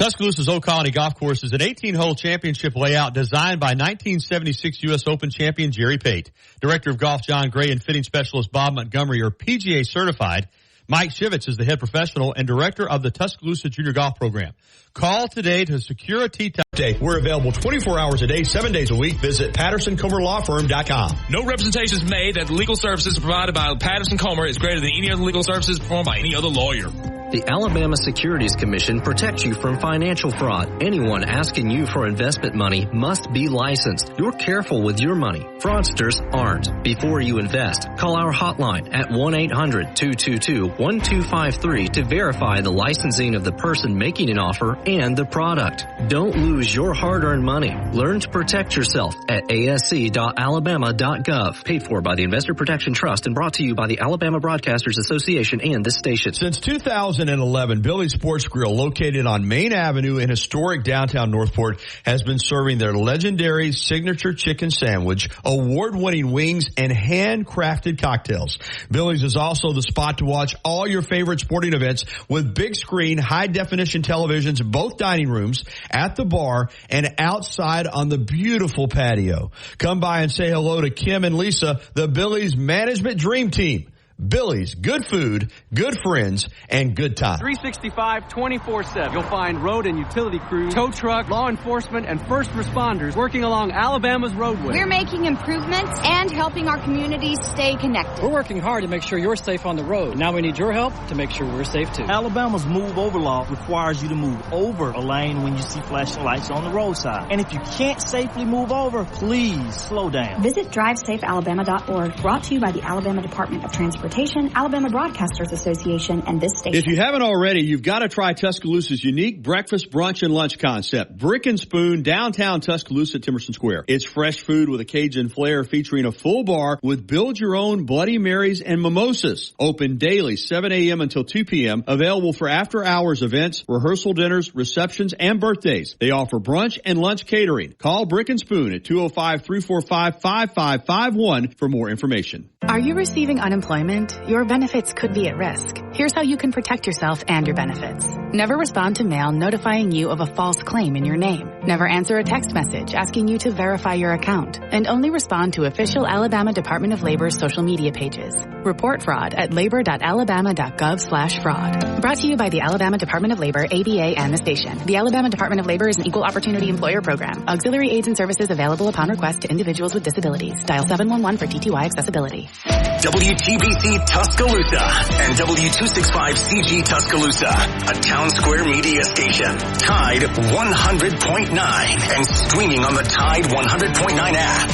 Tuscaloosa's Old Colony Golf Course is an 18-hole championship layout designed by 1976 U.S. Open champion Jerry Pate. Director of Golf John Gray and fitting specialist Bob Montgomery are PGA certified. Mike Shivitz is the head professional and director of the Tuscaloosa Junior Golf Program. Call today to secure a tee time. We're available 24 hours a day, 7 days a week. Visit PattersonComerLawFirm.com. No representations made that legal services provided by Patterson Comer is greater than any other legal services performed by any other lawyer. The Alabama Securities Commission protects you from financial fraud. Anyone asking you for investment money must be licensed. You're careful with your money. Fraudsters aren't. Before you invest, call our hotline at 1-800-222-1253 to verify the licensing of the person making an offer and the product. Don't lose your hard-earned money. Learn to protect yourself at asc.alabama.gov. Paid for by the Investor Protection Trust and brought to you by the Alabama Broadcasters Association and this station. Since 2011, Billy's Sports Grill, located on Main Avenue in historic downtown Northport, has been serving their legendary signature chicken sandwich, award-winning wings, and handcrafted cocktails. Billy's is also the spot to watch all your favorite sporting events with big screen, high-definition televisions in both dining rooms, at the bar, and outside on the beautiful patio. Come by and say hello to Kim and Lisa, the Billy's Management Dream Team. Billy's, good food, good friends, and good time. 365, 24/7. You'll find road and utility crews, tow truck, law enforcement, and first responders working along Alabama's roadway. We're making improvements and helping our communities stay connected. We're working hard to make sure you're safe on the road. Now we need your help to make sure we're safe too. Alabama's Move Over law requires you to move over a lane when you see flashing lights on the roadside. And if you can't safely move over, please slow down. Visit DriveSafeAlabama.org, brought to you by the Alabama Department of Transportation, Alabama Broadcasters Association, and this station. If you haven't already, you've got to try Tuscaloosa's unique breakfast, brunch, and lunch concept. Brick and Spoon, downtown Tuscaloosa, Timerson Square. It's fresh food with a Cajun flair featuring a full bar with build-your-own Bloody Marys and mimosas. Open daily, 7 a.m. until 2 p.m. Available for after-hours events, rehearsal dinners, receptions, and birthdays. They offer brunch and lunch catering. Call Brick and Spoon at 205-345-5551 for more information. Are you receiving unemployment? Your benefits could be at risk. Here's how you can protect yourself and your benefits. Never respond to mail notifying you of a false claim in your name. Never answer a text message asking you to verify your account. And only respond to official Alabama Department of Labor's social media pages. Report fraud at labor.alabama.gov/fraud. Brought to you by the Alabama Department of Labor, ABA, and the station. The Alabama Department of Labor is an equal opportunity employer program. Auxiliary aids and services available upon request to individuals with disabilities. Dial 711 for TTY accessibility. WTBC Tuscaloosa and W265CG Tuscaloosa, a Town Square media station. Tide 100.9 and streaming on the Tide 100.9 app.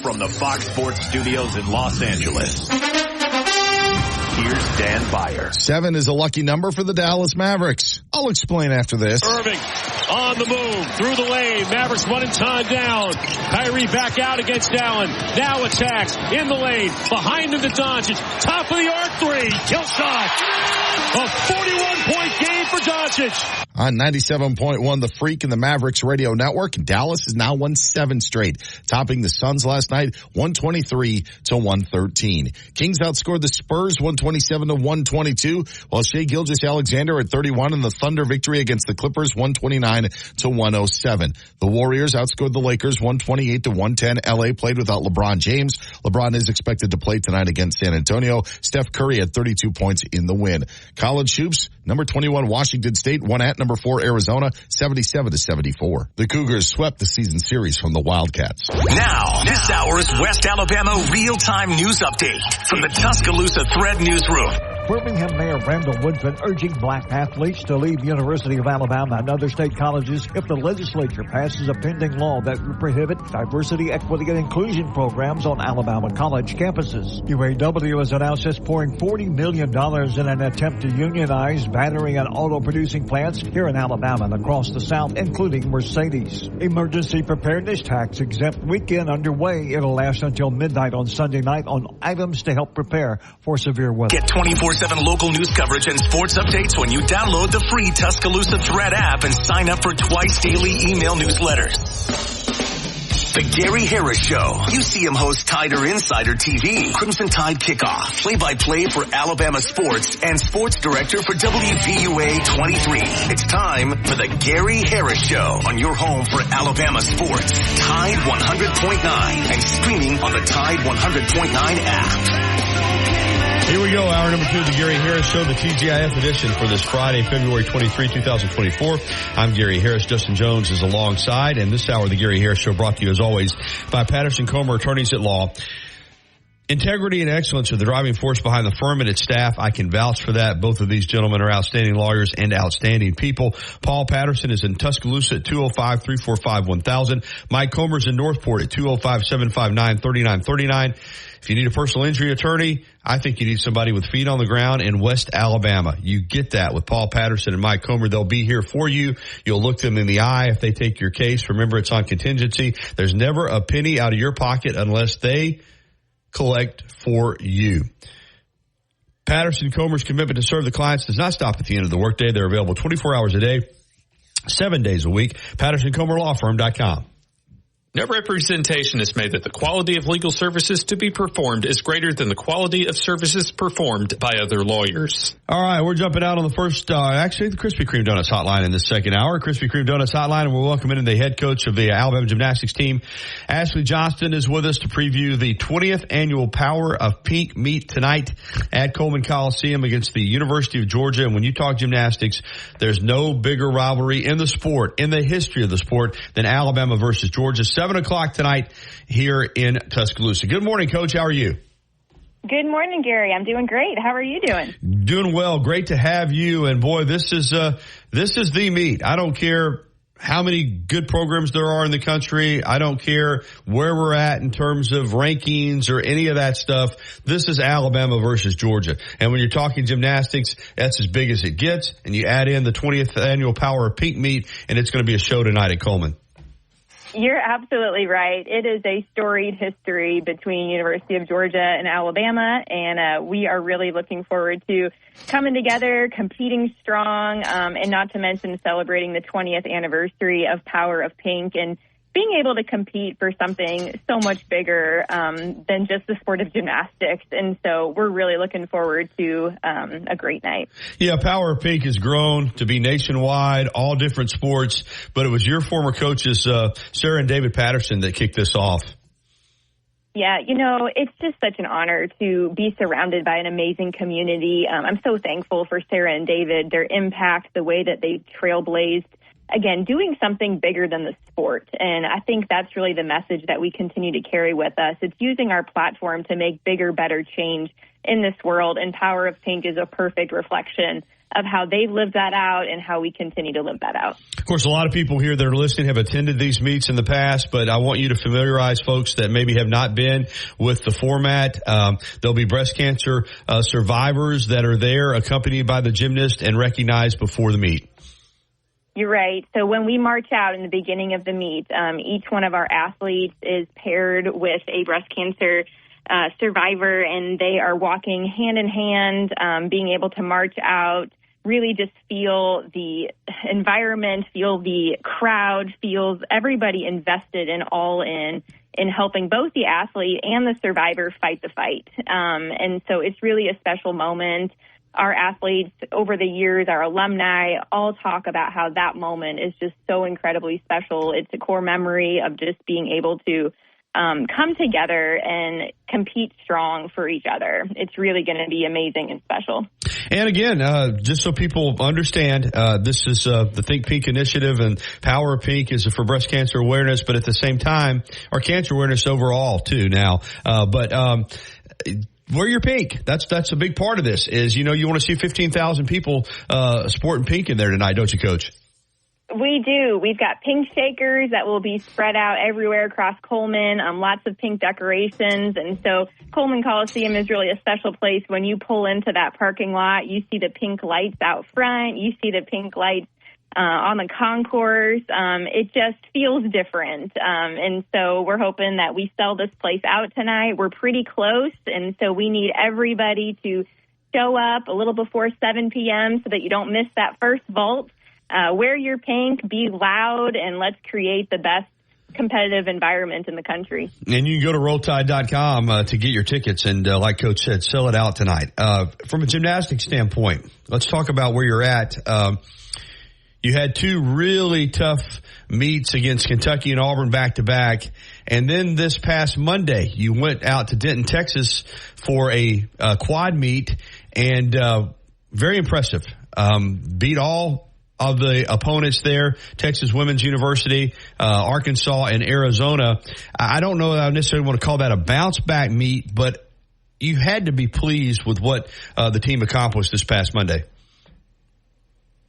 From the Fox Sports Studios in Los Angeles, here's Dan Byer. 7 is a lucky number for the Dallas Mavericks. I'll explain after this. Irving on the move, through the lane. Mavericks running time down. Kyrie back out against Allen. Now attacks in the lane. Behind him to Doncic. Top of the arc three. Kill shot. A 41-point game for Doncic. On 97.1, The Freak and the Mavericks radio network. Dallas has now won 7 straight, topping the Suns last night 123-113. Kings outscored the Spurs 127-122, while Shai Gilgeous-Alexander at 31 in the Thunder victory against the Clippers 129-107. The Warriors outscored the Lakers 128-110. LA played without LeBron James. LeBron is expected to play tonight against San Antonio. Steph Curry had 32 points in the win. College hoops, number 21 Washington State won at number 4 Arizona 77-74. The Cougars swept the season series from the Wildcats. Now, this hour's West Alabama real-time news update from the Tuscaloosa Thread Newsroom. Birmingham Mayor Randall Woodfin urging black athletes to leave the University of Alabama and other state colleges if the legislature passes a pending law that would prohibit diversity, equity, and inclusion programs on Alabama college campuses. UAW has announced it's pouring $40 million in an attempt to unionize battery and auto producing plants here in Alabama and across the South, including Mercedes. Emergency preparedness tax exempt weekend underway. It'll last until midnight on Sunday night on items to help prepare for severe weather. Get 24/7 local news coverage and sports updates when you download the free Tuscaloosa Thread app and sign up for twice daily email newsletters. The Gary Harris Show. UCM host Tider Insider TV. Crimson Tide Kickoff. Play-by-play for Alabama sports and sports director for WVUA 23. It's time for the Gary Harris Show on your home for Alabama sports. Tide 100.9 and streaming on the Tide 100.9 app. Here we go, hour number 2 of the Gary Harris Show, the TGIF edition for this Friday, February 23, 2024. I'm Gary Harris. Justin Jones is alongside, and this hour of the Gary Harris Show brought to you, as always, by Patterson Comer, attorneys at law. Integrity and excellence are the driving force behind the firm and its staff. I can vouch for that. Both of these gentlemen are outstanding lawyers and outstanding people. Paul Patterson is in Tuscaloosa at 205-345-1000. Mike Comer's in Northport at 205-759-3939. If you need a personal injury attorney, I think you need somebody with feet on the ground in West Alabama. You get that with Paul Patterson and Mike Comer. They'll be here for you. You'll look them in the eye if they take your case. Remember, it's on contingency. There's never a penny out of your pocket unless they collect for you. Patterson Comer's commitment to serve the clients does not stop at the end of the workday. They're available 24 hours a day, 7 days a week. PattersonComerLawFirm.com. No representation is made that the quality of legal services to be performed is greater than the quality of services performed by other lawyers. All right, we're jumping out on the first, actually the Krispy Kreme Donuts hotline in this second hour. Krispy Kreme Donuts hotline, and we're welcoming in the head coach of the Alabama gymnastics team. Ashley Johnston is with us to preview the 20th annual Power of Pink meet tonight at Coleman Coliseum against the University of Georgia. And when you talk gymnastics, there's no bigger rivalry in the sport, in the history of the sport, than Alabama versus Georgia. 7 o'clock tonight here in Tuscaloosa. Good morning, Coach. How are you? Good morning, Gary. I'm doing great. How are you doing? Doing well. Great to have you. And boy, this is the meet. I don't care how many good programs there are in the country. I don't care where we're at in terms of rankings or any of that stuff. This is Alabama versus Georgia. And when you're talking gymnastics, that's as big as it gets. And you add in the 20th annual Power of Pink meet, and it's going to be a show tonight at Coleman. You're absolutely right. It is a storied history between University of Georgia and Alabama, and we are really looking forward to coming together, competing strong, and not to mention celebrating the 20th anniversary of Power of Pink and being able to compete for something so much bigger than just the sport of gymnastics. And so we're really looking forward to a great night. Yeah, Power of Pink has grown to be nationwide, all different sports, but it was your former coaches, Sarah and David Patterson, that kicked this off. Yeah, you know, it's just such an honor to be surrounded by an amazing community. I'm so thankful for Sarah and David, their impact, the way that they trailblazed, again, doing something bigger than the sport. And I think that's really the message that we continue to carry with us. It's using our platform to make bigger, better change in this world. And Power of Pink is a perfect reflection of how they've lived that out and how we continue to live that out. Of course, a lot of people here that are listening have attended these meets in the past, but I want you to familiarize folks that maybe have not been with the format. There'll be breast cancer survivors that are there, accompanied by the gymnast and recognized before the meet. You're right. So when we march out in the beginning of the meet, each one of our athletes is paired with a breast cancer survivor, and they are walking hand in hand, being able to march out, really just feel the environment, feel the crowd, feels everybody invested and all in helping both the athlete and the survivor fight the fight. And so it's really a special moment. Our athletes over the years, our alumni, all talk about how that moment is just so incredibly special. It's a core memory of just being able to come together and compete strong for each other. It's really going to be amazing and special. And again, just so people understand, this is the Think Pink initiative, and Power of Pink is for breast cancer awareness, but at the same time, our cancer awareness overall too now. Wear your pink. That's a big part of this is, you know, you want to see 15,000 people sporting pink in there tonight, don't you, Coach? We do. We've got pink shakers that will be spread out everywhere across Coleman, lots of pink decorations. And so Coleman Coliseum is really a special place. When you pull into that parking lot, you see the pink lights out front. You see the pink lights on the concourse. It just feels different. And so we're hoping that we sell this place out tonight. We're pretty close. And so we need everybody to show up a little before 7 p.m. so that you don't miss that first vault. Wear your pink, be loud, and let's create the best competitive environment in the country. And you can go to RollTide.com to get your tickets and, like Coach said, sell it out tonight. From a gymnastics standpoint, let's talk about where you're at. You had two really tough meets against Kentucky and Auburn back-to-back. And then this past Monday, you went out to Denton, Texas for a quad meet, and very impressive. Beat all of the opponents there, Texas Women's University, Arkansas, and Arizona. I don't know that I necessarily want to call that a bounce-back meet, but you had to be pleased with what the team accomplished this past Monday.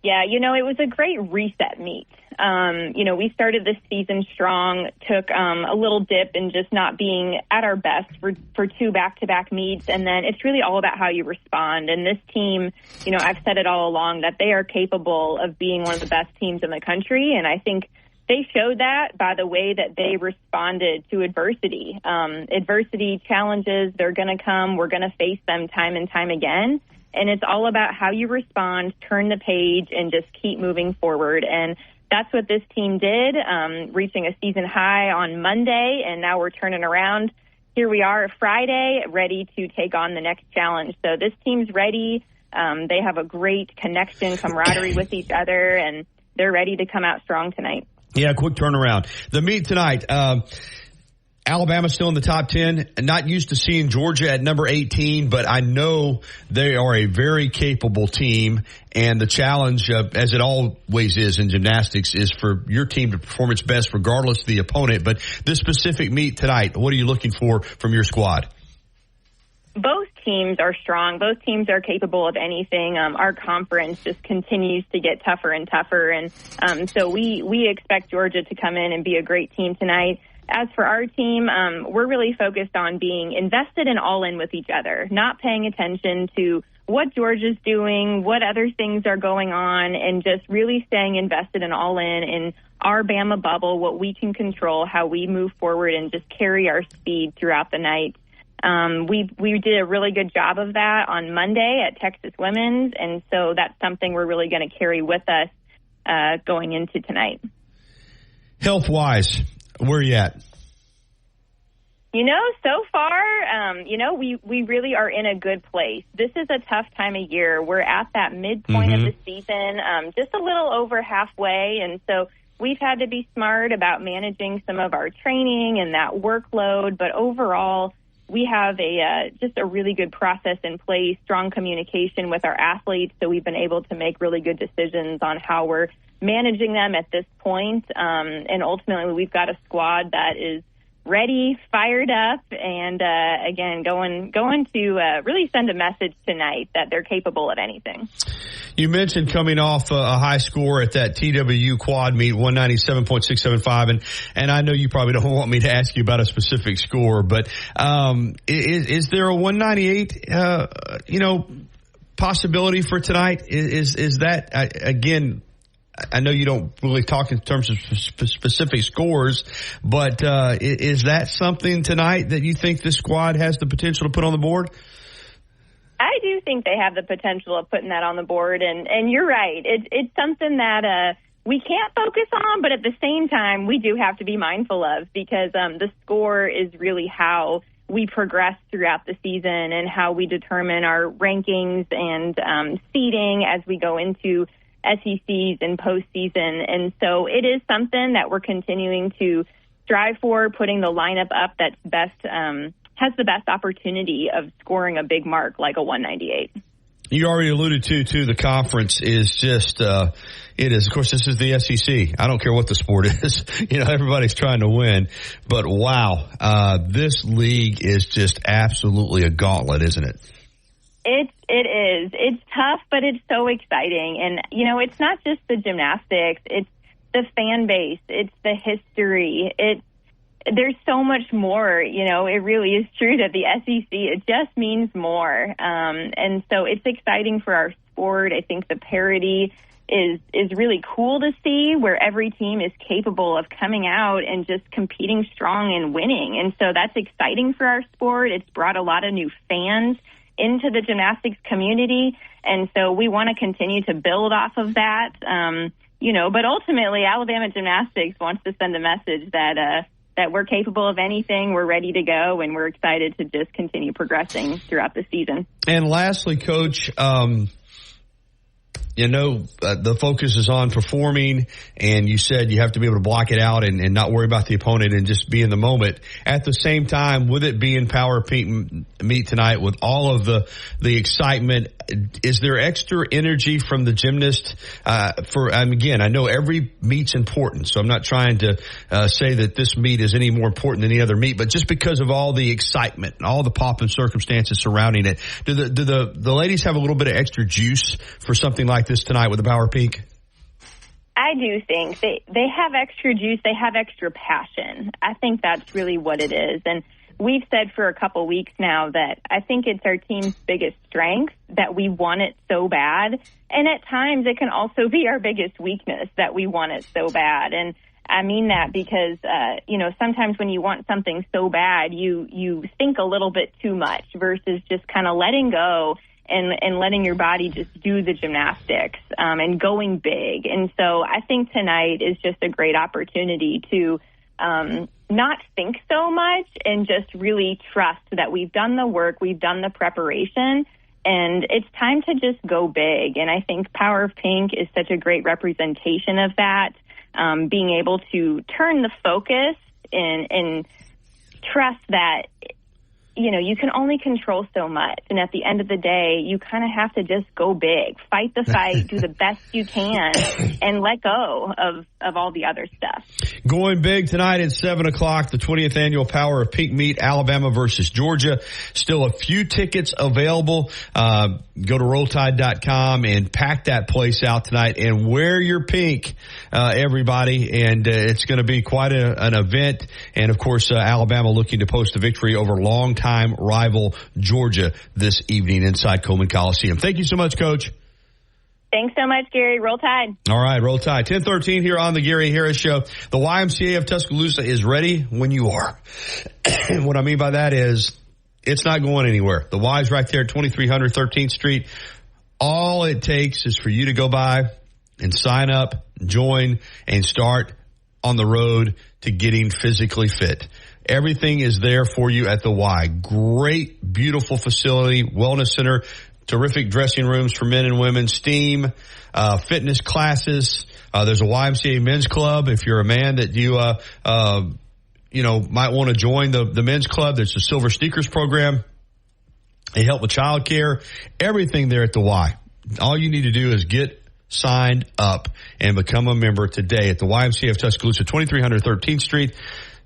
Yeah, it was a great reset meet. We started this season strong, took a little dip in just not being at our best for two back-to-back meets, and then it's really all about how you respond. And this team, I've said it all along that they are capable of being one of the best teams in the country, and I think they showed that by the way that they responded to adversity. Adversity challenges, they're going to come. We're going to face them time and time again. And it's all about how you respond, turn the page, and just keep moving forward. And that's what this team did, reaching a season high on Monday, and now we're turning around. Here we are Friday, ready to take on the next challenge. So this team's ready. They have a great connection, camaraderie with each other, and they're ready to come out strong tonight. Yeah, quick turnaround. The meet tonight, Alabama still in the top 10. Not used to seeing Georgia at number 18, but I know they are a very capable team. And the challenge, as it always is in gymnastics, is for your team to perform its best regardless of the opponent. But this specific meet tonight, what are you looking for from your squad? Both teams are strong. Both teams are capable of anything. Our conference just continues to get tougher and tougher. And so we expect Georgia to come in and be a great team tonight. As for our team, we're really focused on being invested and all in with each other, not paying attention to what Georgia's doing, what other things are going on, and just really staying invested and all in our Bama bubble, what we can control, how we move forward, and just carry our speed throughout the night. We did a really good job of that on Monday at Texas Women's, and so that's something we're really going to carry with us going into tonight. Health-wise, where are you at? So far, we really are in a good place. This is a tough time of year. We're at that midpoint of the season, just a little over halfway, and so we've had to be smart about managing some of our training and that workload, but overall, we have just a really good process in place, strong communication with our athletes, so we've been able to make really good decisions on how we're managing them at this point. And ultimately, we've got a squad that is ready, fired up, and again, going to really send a message tonight that they're capable of anything. You mentioned coming off a high score at that TWU quad meet, 197.675, and I know you probably don't want me to ask you about a specific score, but is there a 198, possibility for tonight? Is that, again, I know you don't really talk in terms of specific scores, but is that something tonight that you think this squad has the potential to put on the board? I do think they have the potential of putting that on the board, and you're right. It's something that we can't focus on, but at the same time, we do have to be mindful of, because the score is really how we progress throughout the season and how we determine our rankings and seeding as we go into SECs and postseason. And so it is something that we're continuing to strive for, putting the lineup up that's best, has the best opportunity of scoring a big mark like a 198. You already alluded to the conference is just, it is, of course, this is the SEC. I don't care what the sport is. Everybody's trying to win, but wow, this league is just absolutely a gauntlet, isn't it? It is. It's tough, but it's so exciting. And, it's not just the gymnastics. It's the fan base. It's the history. There's so much more. It really is true that the SEC, it just means more. And so it's exciting for our sport. I think the parity is really cool to see, where every team is capable of coming out and just competing strong and winning. And so that's exciting for our sport. It's brought a lot of new fans into the gymnastics community, and so we want to continue to build off of that. but ultimately Alabama Gymnastics wants to send a message that we're capable of anything, we're ready to go, and we're excited to just continue progressing throughout the season. And lastly, Coach, the focus is on performing, and you said you have to be able to block it out and not worry about the opponent and just be in the moment. At the same time, with it being Power Pink meet tonight, with all of the excitement, is there extra energy from the gymnast? Again, I know every meet's important, so I'm not trying to say that this meet is any more important than any other meet, but just because of all the excitement and all the pomp and circumstances surrounding it, do the ladies have a little bit of extra juice for something like this tonight with the Power Pink? I do think they have extra juice. They have extra passion. I think that's really what it is. And we've said for a couple weeks now that I think it's our team's biggest strength, that we want it so bad. And at times it can also be our biggest weakness, that we want it so bad. And I mean that because, sometimes when you want something so bad, you think a little bit too much versus just kind of letting go and letting your body just do the gymnastics and going big. And so I think tonight is just a great opportunity to not think so much and just really trust that we've done the work, we've done the preparation, and it's time to just go big. And I think Power of Pink is such a great representation of that, being able to turn the focus and trust that you can only control so much. And at the end of the day, you kind of have to just go big, fight the fight, do the best you can, and let go of all the other stuff. Going big tonight at 7 o'clock, the 20th annual Power of Pink meet, Alabama versus Georgia. Still a few tickets available. Go to RollTide.com and pack that place out tonight and wear your pink, everybody. And it's going to be quite an event. And, of course, Alabama looking to post a victory over longtime rival Georgia this evening inside Coleman Coliseum. Thank you so much, Coach. Thanks so much, Gary. Roll Tide. All right, Roll Tide. 10:13 here on the Gary Harris Show. The YMCA of Tuscaloosa is ready when you are. What I mean by that is it's not going anywhere. The Y's right there at 2300 13th Street. All it takes is for you to go by and sign up, join, and start on the road to getting physically fit. Everything is there for you at the Y. Great, beautiful facility, wellness center, terrific dressing rooms for men and women, STEAM, fitness classes. There's a YMCA men's club. If you're a man that you might want to join the men's club, there's a Silver Sneakers program. They help with childcare. Everything there at the Y. All you need to do is get signed up and become a member today at the YMCA of Tuscaloosa, 2300 13th Street.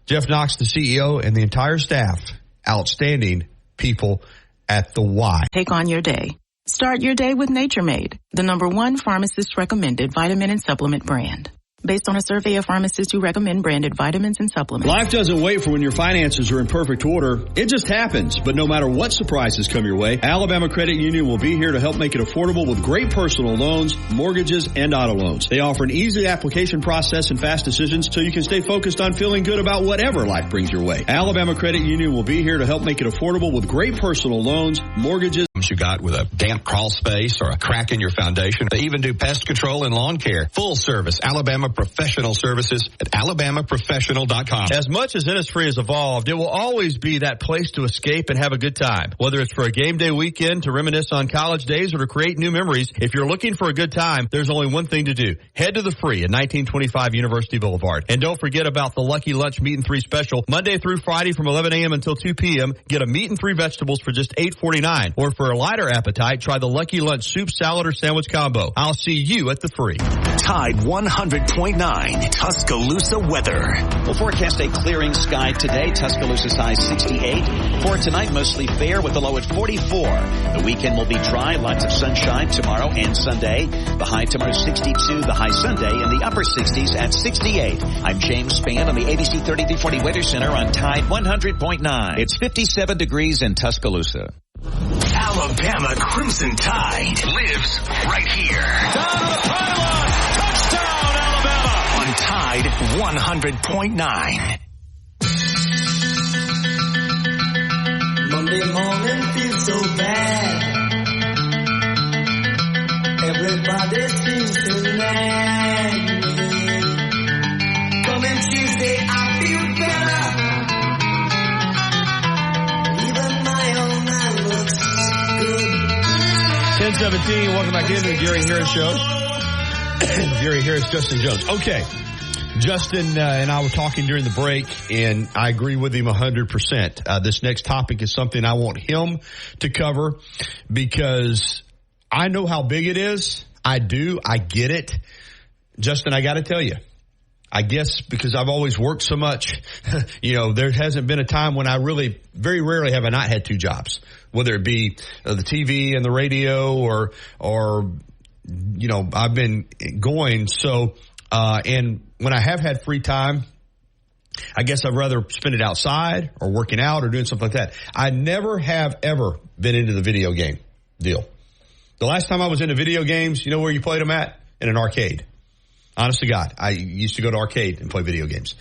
Jeff Knox, the CEO, and the entire staff, outstanding people at the Y. Take on your day. Start your day with Nature Made, the #1 pharmacist recommended vitamin and supplement brand. Based on a survey of pharmacists who recommend branded vitamins and supplements. Life doesn't wait for when your finances are in perfect order. It just happens. But no matter what surprises come your way, Alabama Credit Union will be here to help make it affordable with great personal loans, mortgages, and auto loans. They offer an easy application process and fast decisions so you can stay focused on feeling good about whatever life brings your way. Alabama Credit Union will be here to help make it affordable with great personal loans, mortgages. You got with a damp crawl space or a crack in your foundation. They even do pest control and lawn care. Full service Alabama Professional Services at alabamaprofessional.com. As much as Innisfree has evolved, it will always be that place to escape and have a good time. Whether it's for a game day weekend, to reminisce on college days, or to create new memories, if you're looking for a good time, there's only one thing to do. Head to the Free at 1925 University Boulevard. And don't forget about the Lucky Lunch Meat and 3 special. Monday through Friday from 11 a.m. until 2 p.m. Get a meat and 3 vegetables for just $8.49. Or for a lighter appetite, try the Lucky Lunch soup, salad, or sandwich combo. I'll see you at the Free. Tide 100.9 Tuscaloosa weather. We'll forecast a clearing sky today. Tuscaloosa's high 68. For tonight, mostly fair with the low at 44. The weekend will be dry, lots of sunshine tomorrow and Sunday. The high tomorrow 62, the high Sunday in the upper 60s at 68. I'm James Spann on the ABC 3340 Weather Center on Tide 100.9. It's 57 degrees in Tuscaloosa. Alabama Crimson Tide lives right here. Down to the pylon. Touchdown, Alabama. On Tide 100.9. Monday morning feels so bad. Everybody seems to nag. 10:17. Welcome back into the Gary Harris Show. Gary Harris, Justin Jones. Okay. Justin and I were talking during the break, and I agree with him 100%. This next topic is something I want him to cover because I know how big it is. I do. I get it. Justin, I got to tell you, I guess because I've always worked so much, there hasn't been a time when I really, very rarely have I not had two jobs, whether it be the TV and the radio or I've been going. So, and when I have had free time, I guess I'd rather spend it outside or working out or doing something like that. I never have ever been into the video game deal. The last time I was into video games, you know where you played them at? In an arcade. Honest to God, I used to go to arcade and play video games.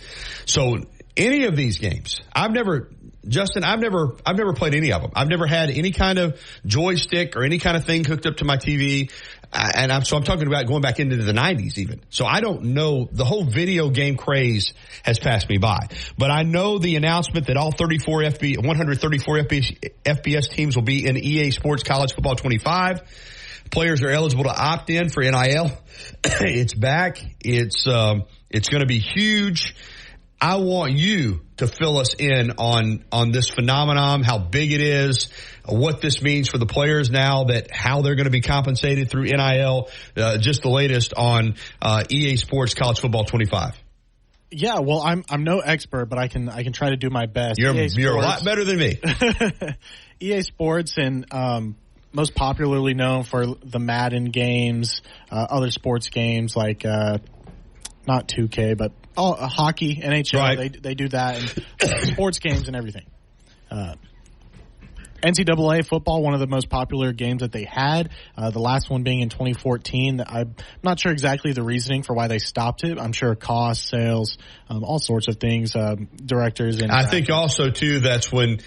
So any of these games, I've never played any of them. I've never had any kind of joystick or any kind of thing hooked up to my TV. And I'm talking about going back into the 90s even. So I don't know. The whole video game craze has passed me by. But I know the announcement that all 134 FBS teams will be in EA Sports College Football 25. Players are eligible to opt in for NIL. It's back. It's going to be huge. I want you to fill us in on this phenomenon, how big it is, what this means for the players now, that how they're going to be compensated through NIL. Just the latest on EA Sports College Football 25. Yeah, well, I'm no expert, but I can try to do my best. You're a lot better than me. EA Sports and most popularly known for the Madden games, other sports games like not 2K, but hockey, NHL. Right. They do that, and sports games and everything. NCAA football, one of the most popular games that they had. The last one being in 2014. I'm not sure exactly the reasoning for why they stopped it. I'm sure cost, sales, all sorts of things. Directors and I think also too that's when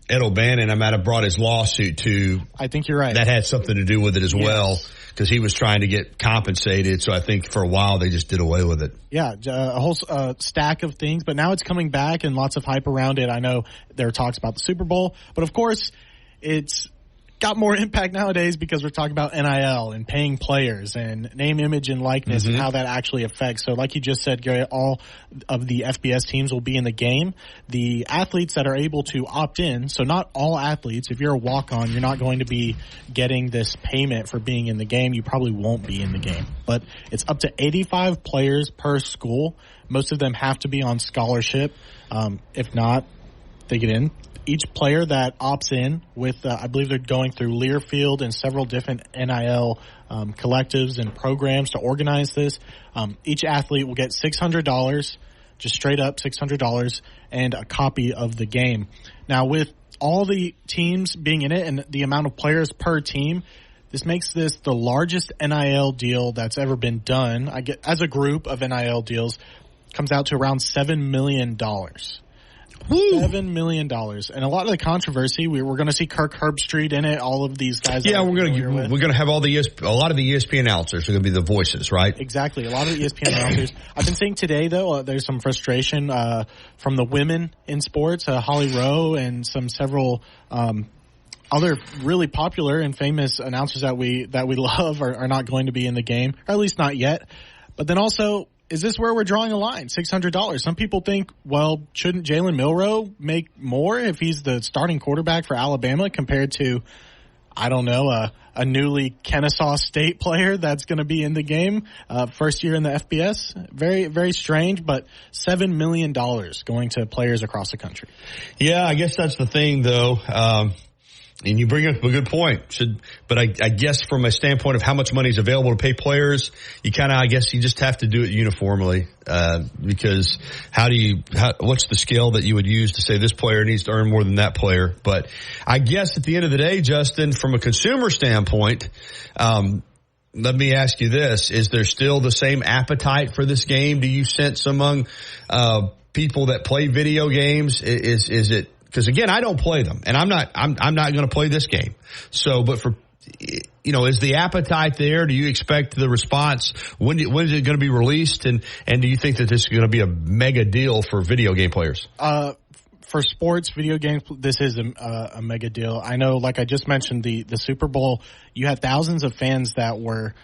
Ed O'Bannon might have brought his lawsuit to. I think you're right. That had something to do with it as well, because he was trying to get compensated. So I think for a while they just did away with it. Yeah, a whole stack of things, but now it's coming back and lots of hype around it. I know there are talks about the Super Bowl, but of course it's got more impact nowadays because we're talking about NIL and paying players and name, image, and likeness and how that actually affects. So like you just said, Gary, all of the FBS teams will be in the game. The athletes that are able to opt in, so not all athletes, if you're a walk-on, you're not going to be getting this payment for being in the game. You probably won't be in the game. But it's up to 85 players per school. Most of them have to be on scholarship. If not, they get in. Each player that opts in with, I believe they're going through Learfield and several different NIL collectives and programs to organize this. Each athlete will get $600, just straight up $600, and a copy of the game. Now, with all the teams being in it and the amount of players per team, this makes this the largest NIL deal that's ever been done. As a group of NIL deals, comes out to around $7 million. $7 million. And a lot of the controversy, we're going to see Kirk Herbstreit in it, all of these guys. Yeah, we're going to have a lot of the ESPN announcers are going to be the voices, right? Exactly. A lot of the ESPN announcers. I've been seeing today, though, there's some frustration from the women in sports, Holly Rowe and several other really popular and famous announcers that we love are not going to be in the game, or at least not yet. But then also, is this where we're drawing a line? $600. Some people think, well, shouldn't Jalen Milroe make more if he's the starting quarterback for Alabama compared to, I don't know, a newly Kennesaw State player that's going to be in the game, first year in the FBS? Very, very strange, but $7 million going to players across the country. Yeah, I guess that's the thing, though. And you bring up a good point. But I guess from a standpoint of how much money is available to pay players, you just have to do it uniformly. Because what's the scale that you would use to say this player needs to earn more than that player? But I guess at the end of the day, Justin, from a consumer standpoint, let me ask you this. Is there still the same appetite for this game? Do you sense among, people that play video games? Is it, because again, I don't play them, and I'm not going to play this game. So, but for, is the appetite there? Do you expect the response? When is it going to be released? And do you think that this is going to be a mega deal for video game players? for sports, video games, this is a mega deal. I know, like I just mentioned, the Super Bowl, you had thousands of fans that were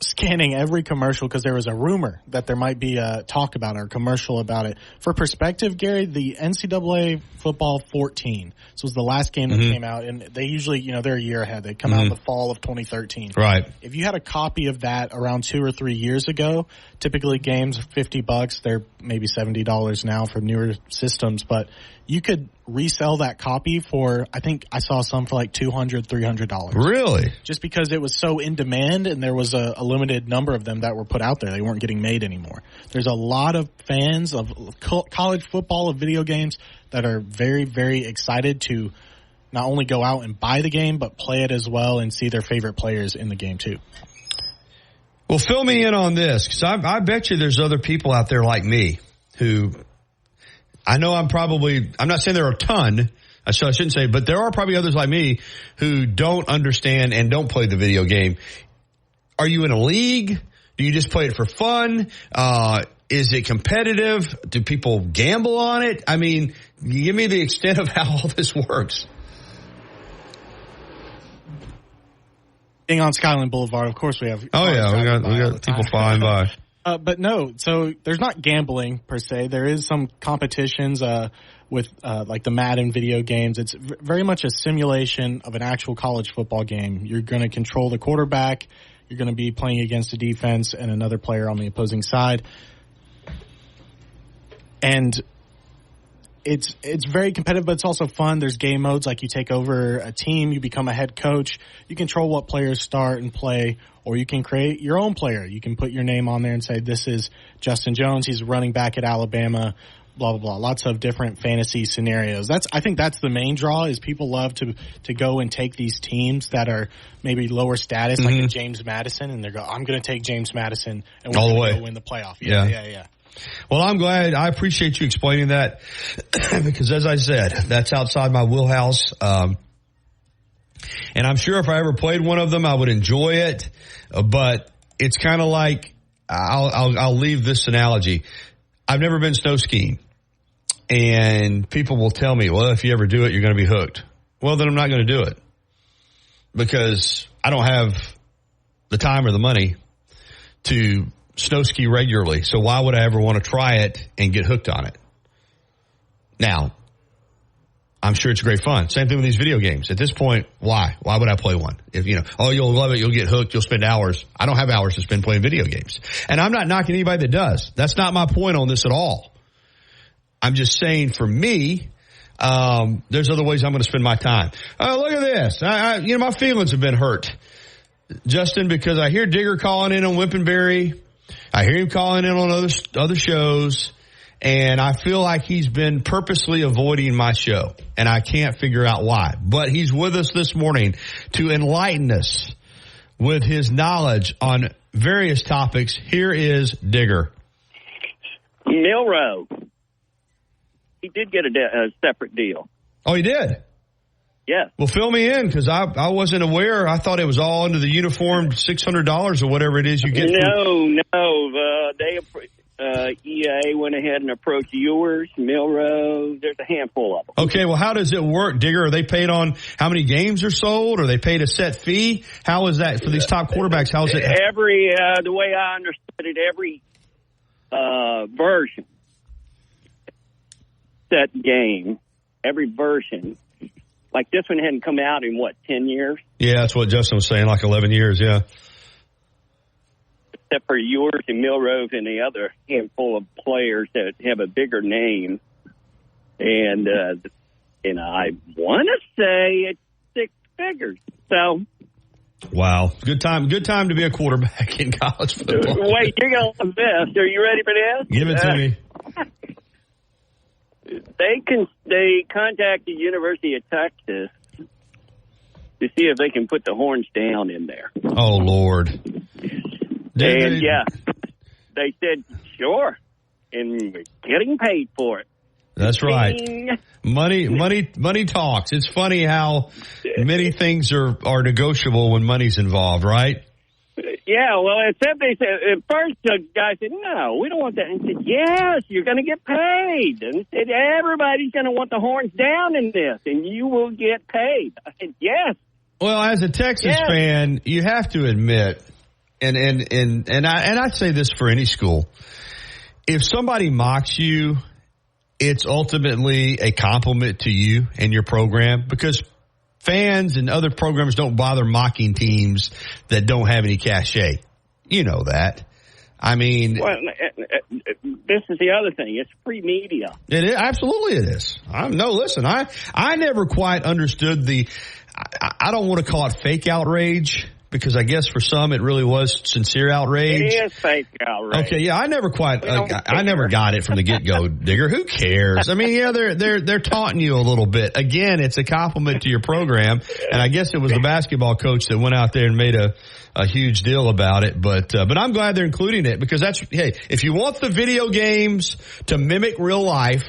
scanning every commercial because there was a rumor that there might be a talk about it or commercial about it. For perspective, Gary, the NCAA football 14, this was the last game that came out, and they usually, they're a year ahead. They come out in the fall of 2013. Right. If you had a copy of that around 2 or 3 years ago, typically games $50, they're maybe $70 now for newer systems, but you could resell that copy for, I think I saw some for like $200, $300. Really? Just because it was so in demand and there was a limited number of them that were put out there. They weren't getting made anymore. There's a lot of fans of college football, of video games, that are very, very excited to not only go out and buy the game, but play it as well and see their favorite players in the game too. Well, fill me in on this, because I bet you there's other people out there like me who, I know I'm not saying there are a ton, so I shouldn't say, but there are probably others like me who don't understand and don't play the video game. Are you in a league? Do you just play it for fun? Is it competitive? Do people gamble on it? I mean, give me the extent of how all this works. Being on Skyline Boulevard, of course we have. Oh yeah, we got people flying by. But no, so there's not gambling per se. There is some competitions with like the Madden video games. It's very much a simulation of an actual college football game. You're going to control the quarterback. You're going to be playing against a defense and another player on the opposing side. And it's very competitive, but it's also fun. There's game modes, like you take over a team, you become a head coach, you control what players start and play, or you can create your own player. You can put your name on there and say, this is Justin Jones, he's running back at Alabama, blah, blah, blah. Lots of different fantasy scenarios. I think that's the main draw, is people love to go and take these teams that are maybe lower status, like a James Madison, and they go, I'm going to take James Madison and we're going to go win the playoff. Yeah. Well, I'm glad. I appreciate you explaining that because, as I said, that's outside my wheelhouse. And I'm sure if I ever played one of them, I would enjoy it. But it's kind of like, I'll leave this analogy. I've never been snow skiing. And people will tell me, well, if you ever do it, you're going to be hooked. Well, then I'm not going to do it because I don't have the time or the money to snow ski regularly. So why would I ever want to try it and get hooked on it? Now, I'm sure it's great fun. Same thing with these video games. At this point, why? Why would I play one? If, you'll love it, you'll get hooked, you'll spend hours. I don't have hours to spend playing video games. And I'm not knocking anybody that does. That's not my point on this at all. I'm just saying for me, there's other ways I'm going to spend my time. Oh, look at this. My feelings have been hurt, Justin, because I hear Digger calling in on Whippenberry. I hear him calling in on other shows, and I feel like he's been purposely avoiding my show, and I can't figure out why. But he's with us this morning to enlighten us with his knowledge on various topics. Here is Digger. Milroe. He did get a separate deal. Oh, he did? Yeah. Well, fill me in, because I wasn't aware. I thought it was all under the uniform $600 or whatever it is you get. No. EA went ahead and approached yours, Milroe. There's a handful of them. Okay, well, how does it work, Digger? Are they paid on how many games are sold? Are they paid a set fee? How is that for these top quarterbacks? How is it? The way I understood it, every version, set game, every version. Like this one hadn't come out in, 10 years? Yeah, that's what Justin was saying, like 11 years, yeah. Except for yours and Milroe and the other handful of players that have a bigger name. And I want to say it's 6 figures. So. Wow. Good time to be a quarterback in college football. Wait, you're going to this. Are you ready for this? Give it to me. They contacted University of Texas to see if they can put the horns down in there. Oh, Lord. Yeah, they said, sure, and we're getting paid for it. That's right. Money talks. It's funny how many things are negotiable when money's involved, right? Yeah, well, except they said, at first the guy said, no, we don't want that. And he said, yes, you're going to get paid. And he said, everybody's going to want the horns down in this, and you will get paid. I said, yes. Well, as a Texas fan, you have to admit, and I'd say this for any school, if somebody mocks you, it's ultimately a compliment to you and your program, because fans and other programs don't bother mocking teams that don't have any cachet. You know that. I mean, well, this is the other thing. It's free media. It is, absolutely it is. Listen, I never quite understood I don't want to call it fake outrage, because I guess for some it really was sincere outrage. It is fake outrage. Okay, yeah, I never got it from the get-go, Digger. Who cares? I mean, yeah, they're taunting you a little bit. Again, it's a compliment to your program, and I guess it was the basketball coach that went out there and made a huge deal about it. But I'm glad they're including it, because if you want the video games to mimic real life,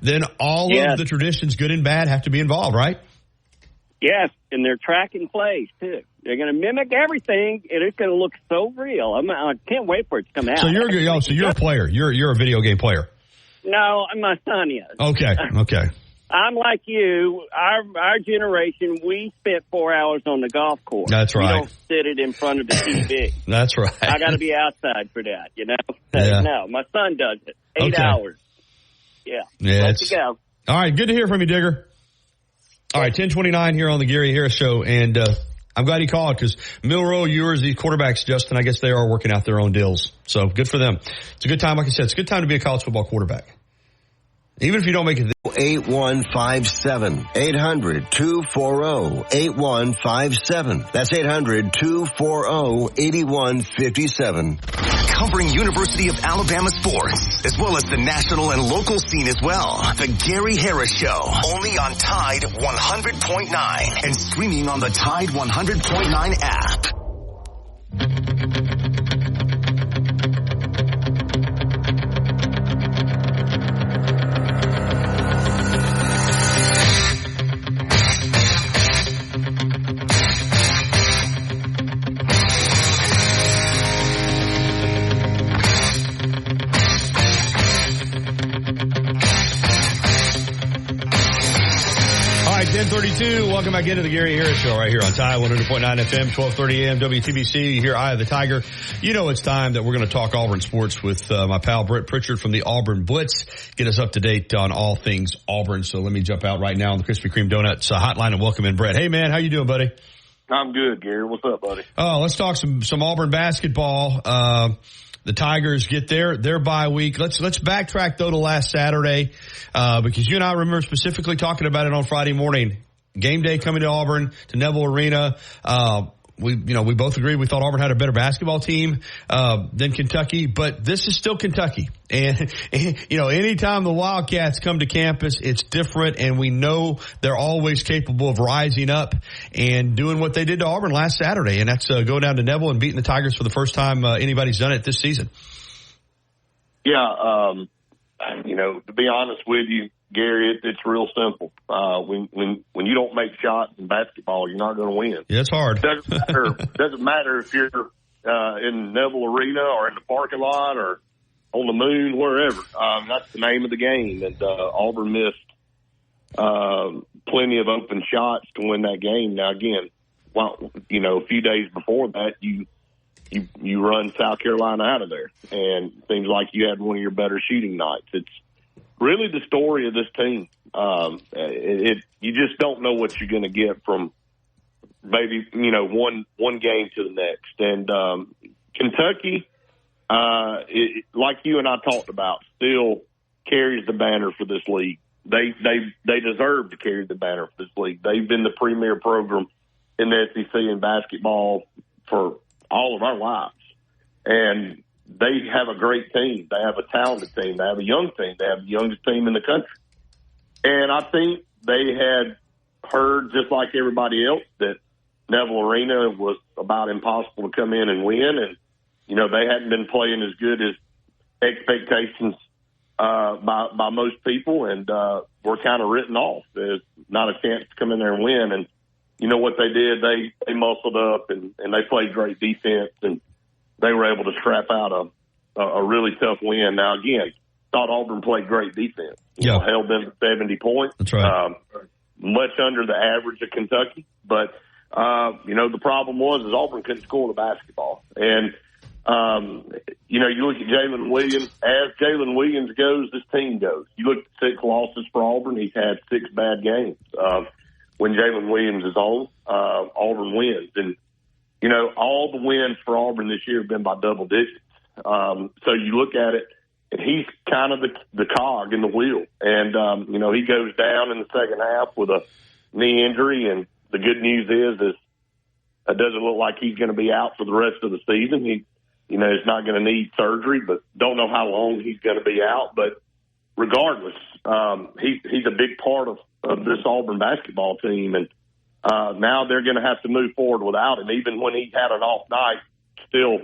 then all of the traditions, good and bad, have to be involved, right? Yes, and they're tracking plays, too. They're going to mimic everything, and it's going to look so real. I can't wait for it to come out. So you're a player. You're a video game player. No, my son is. Okay. I'm like you. Our generation, we spent 4 hours on the golf course. That's right. We don't sit it in front of the TV. That's right. I got to be outside for that, you know? Yeah. No, my son does it. 8 hours. Yeah. Let's go. All right, good to hear from you, Digger. All right, 10:29 here on the Gary Harris Show, and I'm glad he called, because Milroe, Ewers, these quarterbacks, Justin, I guess they are working out their own deals. So good for them. It's a good time, like I said, it's a good time to be a college football quarterback. Even if you don't make it. 8157 800-240-8157. That's 800-240-8157. Covering University of Alabama sports, as well as the national and local scene as well. The Gary Harris Show, only on Tide 100.9 and streaming on the Tide 100.9 app. All right, 10:32. Welcome back into the Gary Harris Show right here on Tide 100.9 FM, 1230 AM, WTBC. You hear Eye of the Tiger. You know it's time that we're going to talk Auburn sports with my pal Brett Pritchard from the Auburn Blitz. Get us up to date on all things Auburn. So let me jump out right now on the Krispy Kreme Donuts hotline and welcome in Brett. Hey, man, how you doing, buddy? I'm good, Gary. What's up, buddy? Oh, let's talk some Auburn basketball. The Tigers get their bye week. Let's backtrack though to last Saturday, because you and I remember specifically talking about it on Friday morning. Game day coming to Auburn, to Neville Arena. We both agreed we thought Auburn had a better basketball team than Kentucky, but this is still Kentucky. And anytime the Wildcats come to campus, it's different, and we know they're always capable of rising up and doing what they did to Auburn last Saturday, and that's going down to Neville and beating the Tigers for the first time anybody's done it this season. Yeah, to be honest with you, Gary, it's real simple. When you don't make shots in basketball, you're not going to win. Yeah, it's hard. Doesn't matter if you're in Neville Arena or in the parking lot or on the moon, wherever. That's the name of the game. And Auburn missed plenty of open shots to win that game. Now, again, a few days before that, you run South Carolina out of there, and it seems like you had one of your better shooting nights. It's really the story of this team. You just don't know what you're going to get from maybe, one game to the next. And Kentucky, like you and I talked about, still carries the banner for this league. They deserve to carry the banner for this league. They've been the premier program in the SEC in basketball for all of our lives. And they have a great team. They have a talented team. They have a young team. They have the youngest team in the country. And I think they had heard, just like everybody else, that Neville Arena was about impossible to come in and win. And, they hadn't been playing as good as expectations by most people, and were kind of written off. There's not a chance to come in there and win. And you know what they did? They muscled up and they played great defense. And they were able to scrap out a really tough win. Now, again, thought Auburn played great defense. Held them to 70 points. That's right. Much under the average of Kentucky. But, the problem was Auburn couldn't score the basketball. And, you look at Jalen Williams. As Jalen Williams goes, this team goes. You look at 6 losses for Auburn. He's had 6 bad games. When Jalen Williams is on, Auburn wins. And, all the wins for Auburn this year have been by double digits. So you look at it, and he's kind of the cog in the wheel. And, he goes down in the second half with a knee injury. And the good news is it doesn't look like he's going to be out for the rest of the season. He, is not going to need surgery, but don't know how long he's going to be out. But regardless, he's a big part of this Auburn basketball team. And now they're going to have to move forward without him. Even when he had an off night, still,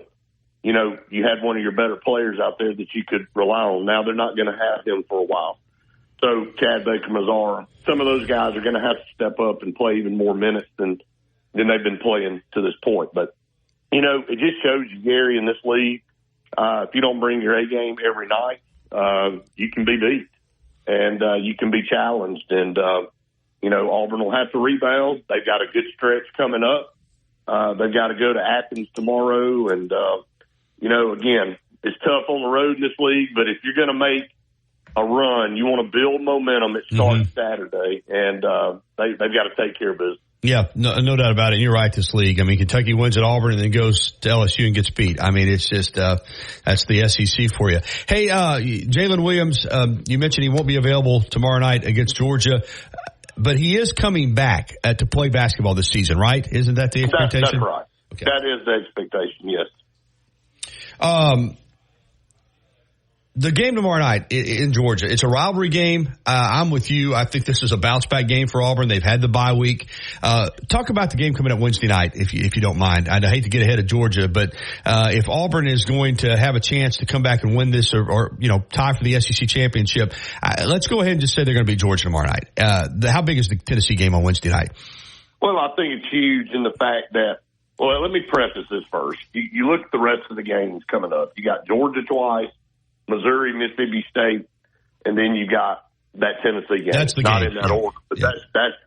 you had one of your better players out there that you could rely on. Now they're not going to have him for a while. So Chad Baker-Mazara, some of those guys are going to have to step up and play even more minutes than they've been playing to this point. But, it just shows you, Gary, in this league, if you don't bring your A game every night, you can be beat and you can be challenged. And, Auburn will have to rebound. They've got a good stretch coming up. They've got to go to Athens tomorrow. And, again, it's tough on the road in this league, but if you're going to make a run, you want to build momentum. It starts Saturday, and they've got to take care of business. Yeah, no doubt about it. You're right, this league. I mean, Kentucky wins at Auburn and then goes to LSU and gets beat. I mean, it's just, that's the SEC for you. Hey, Jalen Williams, you mentioned he won't be available tomorrow night against Georgia, but he is coming back to play basketball this season, right? Isn't that the expectation? That's right. Okay. That is the expectation, yes. The game tomorrow night in Georgia, it's a rivalry game. I'm with you. I think this is a bounce-back game for Auburn. They've had the bye week. Talk about the game coming up Wednesday night, if you don't mind. I hate to get ahead of Georgia, but if Auburn is going to have a chance to come back and win this or tie for the SEC championship, let's go ahead and just say they're going to beat Georgia tomorrow night. How big is the Tennessee game on Wednesday night? Well, I think it's huge in the fact that, let me preface this first. You look at the rest of the games coming up. You got Georgia twice, Missouri, Mississippi State, and then you got that Tennessee game. That's the Not game. in that order, but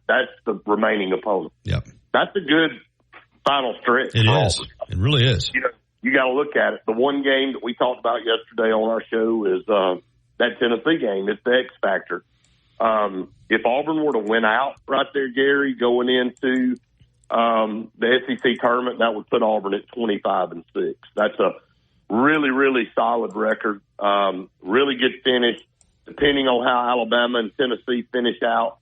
that's the remaining opponent. Yep. That's a good final stretch. It is. It really is. You got to look at it. The one game that we talked about yesterday on our show is that Tennessee game. It's the X factor. If Auburn were to win out right there, Gary, going into the SEC tournament, that would put Auburn at 25-6. That's a really, really solid record. Really good finish. Depending on how Alabama and Tennessee finish out,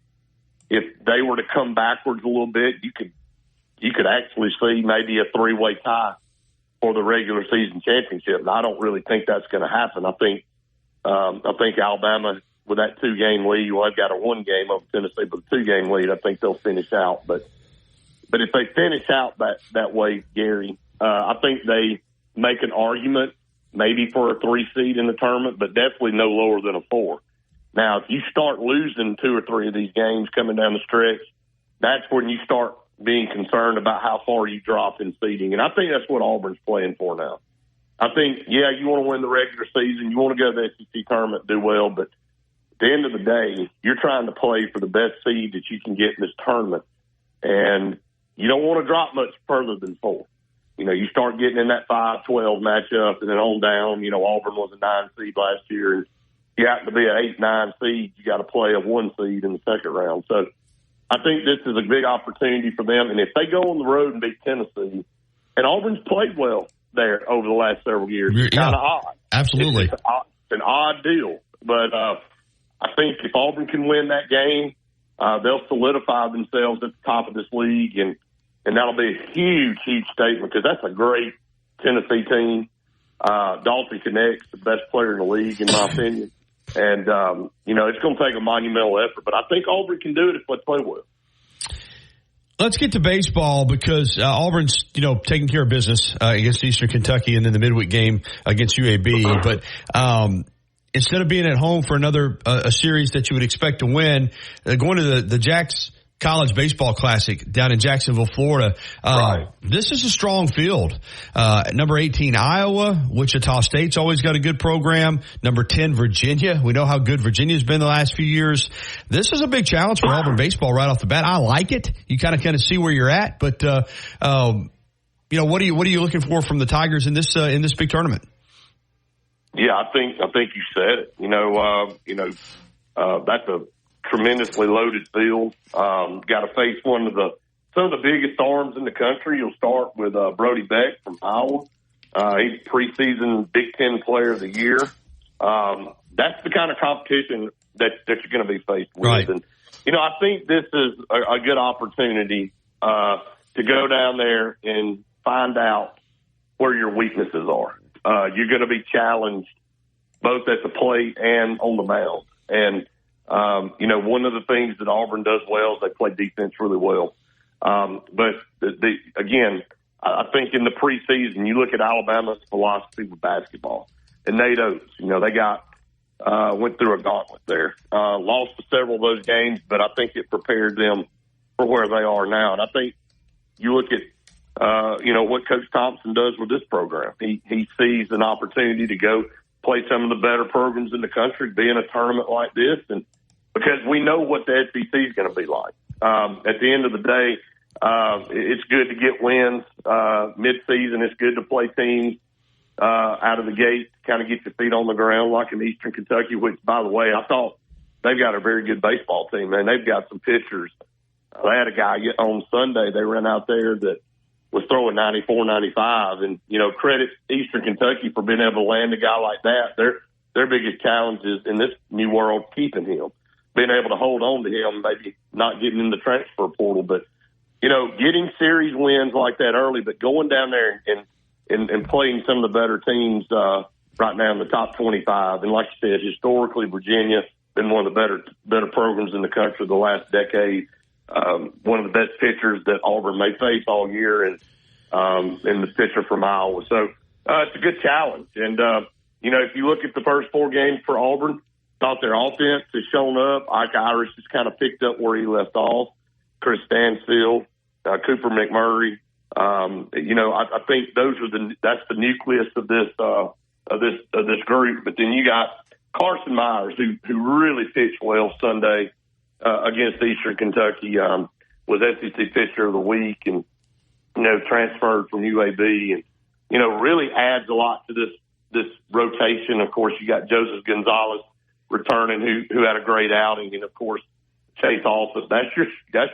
if they were to come backwards a little bit, you could actually see maybe a 3-way tie for the regular season championship. And I don't really think that's going to happen. I think Alabama, with that 2-game lead, they've got a 1 game over Tennessee, but a 2-game lead, I think they'll finish out. But if they finish out that way, Gary, I think they make an argument maybe for a 3 seed in the tournament, but definitely no lower than a 4. Now, if you start losing 2 or 3 of these games coming down the stretch, that's when you start being concerned about how far you drop in seeding. And I think that's what Auburn's playing for now. I think, you want to win the regular season, you want to go to the SEC tournament, do well, but at the end of the day, you're trying to play for the best seed that you can get in this tournament. And you don't want to drop much further than 4. You start getting in that 5-12 matchup and then on down. Auburn was a 9 seed last year. And you happen to be an 8-9 seed, you got to play a 1 seed in the second round. So I think this is a big opportunity for them. And if they go on the road and beat Tennessee, and Auburn's played well there over the last several years, it's kind of odd. Absolutely. It's an odd deal. But I think if Auburn can win that game, they'll solidify themselves at the top of this league, and that'll be a huge, huge statement because that's a great Tennessee team. Dalton Connect's the best player in the league, in my opinion. And, it's going to take a monumental effort, but I think Auburn can do it if they play well. Let's get to baseball because Auburn's, taking care of business against Eastern Kentucky and then the midweek game against UAB. But instead of being at home for another a series that you would expect to win, going to the Jacks College Baseball Classic down in Jacksonville, Florida. Right. This is a strong field. Number 18, Iowa. Wichita State's always got a good program. Number 10, Virginia. We know how good Virginia's been the last few years. This is a big challenge for Auburn baseball right off the bat. I like it. You kind of see where you're at, but what are you looking for from the Tigers in this big tournament? Yeah, I think you said it. That's a tremendously loaded field. Got to face some of the biggest arms in the country. You'll start with Brody Beck from Iowa. He's preseason Big Ten Player of the Year. That's the kind of competition that you're going to be faced with. Right. And I think this is a good opportunity to go down there and find out where your weaknesses are. You're going to be challenged both at the plate and on the mound. And one of the things that Auburn does well is they play defense really well. But again, I think in the preseason, you look at Alabama's philosophy with basketball and Nate Oates, they went through a gauntlet there, lost several of those games, but I think it prepared them for where they are now. And I think you look at, what Coach Thompson does with this program. He sees an opportunity to go play some of the better programs in the country, be in a tournament like this, and because we know what the SEC is going to be like. At the end of the day, it's good to get wins mid-season. It's good to play teams out of the gate, kind of get your feet on the ground like in Eastern Kentucky, which, by the way, I thought they've got a very good baseball team, man. They've got some pitchers. They had a guy on Sunday, they ran out there that was throwing 94, 95. And, credit Eastern Kentucky for being able to land a guy like that. Their biggest challenge is in this new world, keeping him, being able to hold on to him, maybe not getting in the transfer portal. But, getting series wins like that early, but going down there and playing some of the better teams right now in the top 25. And like you said, historically, Virginia been one of the better programs in the country the last decade. One of the best pitchers that Auburn may face all year, and the pitcher from Iowa. So it's a good challenge. And, if you look at the first four games for Auburn, thought their offense has shown up. Ike Irish has kind of picked up where he left off. Chris Stansfield, Cooper McMurray. I think that's the nucleus of this group. But then you got Carson Myers, who really pitched well Sunday against Eastern Kentucky, was SEC Pitcher of the Week, and transferred from UAB, and really adds a lot to this rotation. Of course, you got Joseph Gonzalez returning, who had a great outing, and of course Chase Alston. That's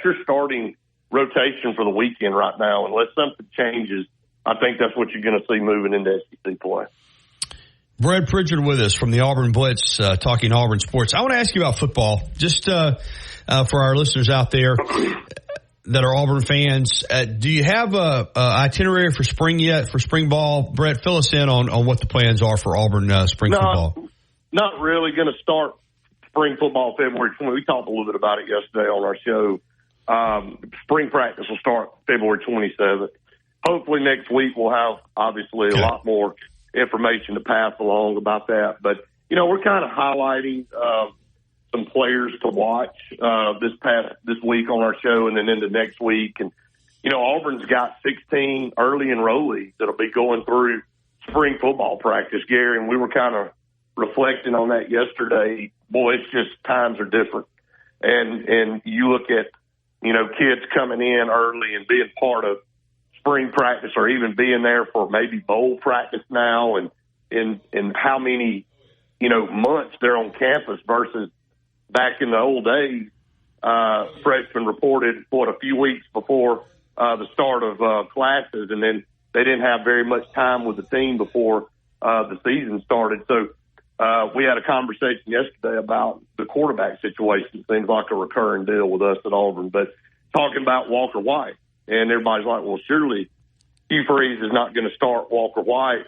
your starting rotation for the weekend right now. Unless something changes, I think that's what you're going to see moving into SEC play. Brett Pritchard with us from the Auburn Blitz, talking Auburn sports. I want to ask you about football, just for our listeners out there that are Auburn fans. Do you have a itinerary for spring yet, for spring ball? Brett, fill us in on what the plans are for Auburn spring football. Not really going to start spring football February 20. We talked a little bit about it yesterday on our show. Spring practice will start February 27th. Hopefully next week we'll have, obviously, a lot more information to pass along about that. But, we're kind of highlighting some players to watch this week on our show and then into next week. And, Auburn's got 16 early enrollees that'll be going through spring football practice, Gary, and we were kind of reflecting on that yesterday. Boy, it's just times are different. And you look at, kids coming in early and being part of spring practice or even being there for maybe bowl practice now and how many, months they're on campus versus back in the old days. Freshmen reported a few weeks before the start of classes, and then they didn't have very much time with the team before the season started. So we had a conversation yesterday about the quarterback situation. Seems like a recurring deal with us at Auburn, but talking about Walker White. And everybody's like, well, surely Hugh Freeze is not going to start Walker White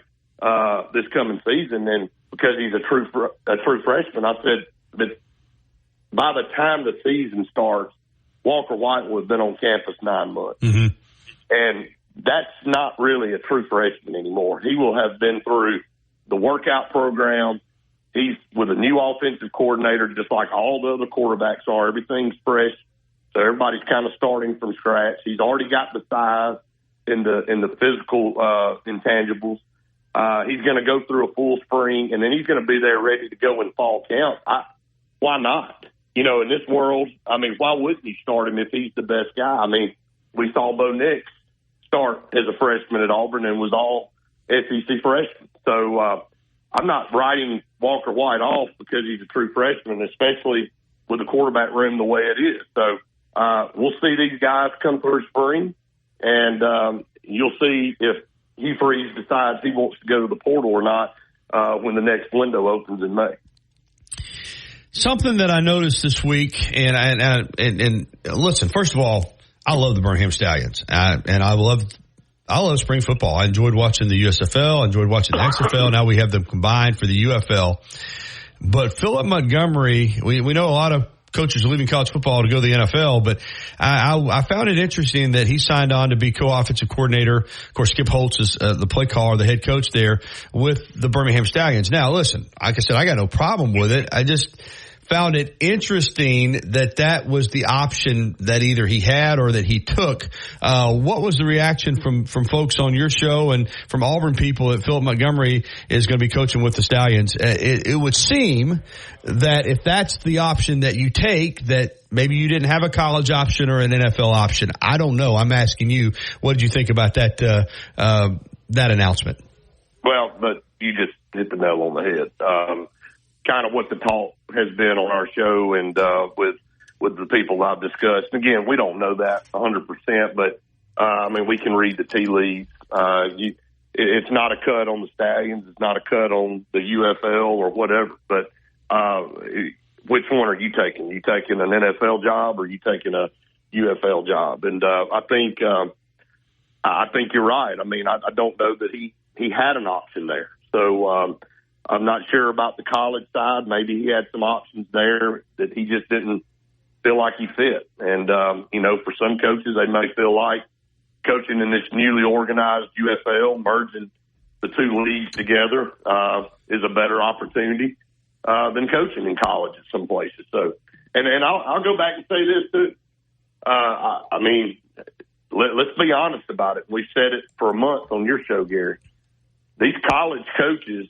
this coming season, and because he's a true freshman. I said, but by the time the season starts, Walker White will have been on campus 9 months. Mm-hmm. And that's not really a true freshman anymore. He will have been through the workout program. He's with a new offensive coordinator, just like all the other quarterbacks are. Everything's fresh So everybody's kind of starting from scratch. He's already got the size in the physical intangibles. He's going to go through a full spring, and then he's going to be there ready to go in fall camp. Why not? You know, in this world, I mean, why wouldn't he start him if he's the best guy? I mean, we saw Bo Nix start as a freshman at Auburn and was all SEC freshman. So I'm not writing Walker White off because he's a true freshman, especially with the quarterback room the way it is. So we'll see these guys come through spring, and you'll see if Hugh Freeze decides he wants to go to the portal or not when the next window opens in May. Something that I noticed this week, and listen, first of all, I love the Birmingham Stallions, and I love spring football. I enjoyed watching the USFL, I enjoyed watching the XFL. Now we have them combined for the UFL. But Philip Montgomery, we know a lot of coaches are leaving college football to go to the NFL, but I found it interesting that he signed on to be co-offensive coordinator. Of course, Skip Holtz is the play caller, the head coach there with the Birmingham Stallions. Now, listen, like I said, I got no problem with it. I just found it interesting that was the option that either he had or that he took. What was the reaction from folks on your show and from Auburn people that Philip Montgomery is going to be coaching with the Stallions? It would seem that if that's the option that you take, that maybe you didn't have a college option or an NFL option. I don't know. I'm asking you, what did you think about that announcement? Well, but you just hit the nail on the head. Kind of what the talk has been on our show and with the people I've discussed. And again, we don't know that 100%, but I mean, we can read the tea leaves. It's not a cut on the Stallions. It's not a cut on the UFL or whatever. But which one are you taking? You taking an NFL job or are you taking a UFL job? And I think you're right. I mean, I don't know that he had an option there. So I'm not sure about the college side. Maybe he had some options there that he just didn't feel like he fit. And, for some coaches, they may feel like coaching in this newly organized UFL, merging the two leagues together, is a better opportunity than coaching in college at some places. So, and I'll go back and say this too. I mean, let's be honest about it. We said it for a month on your show, Gary. These college coaches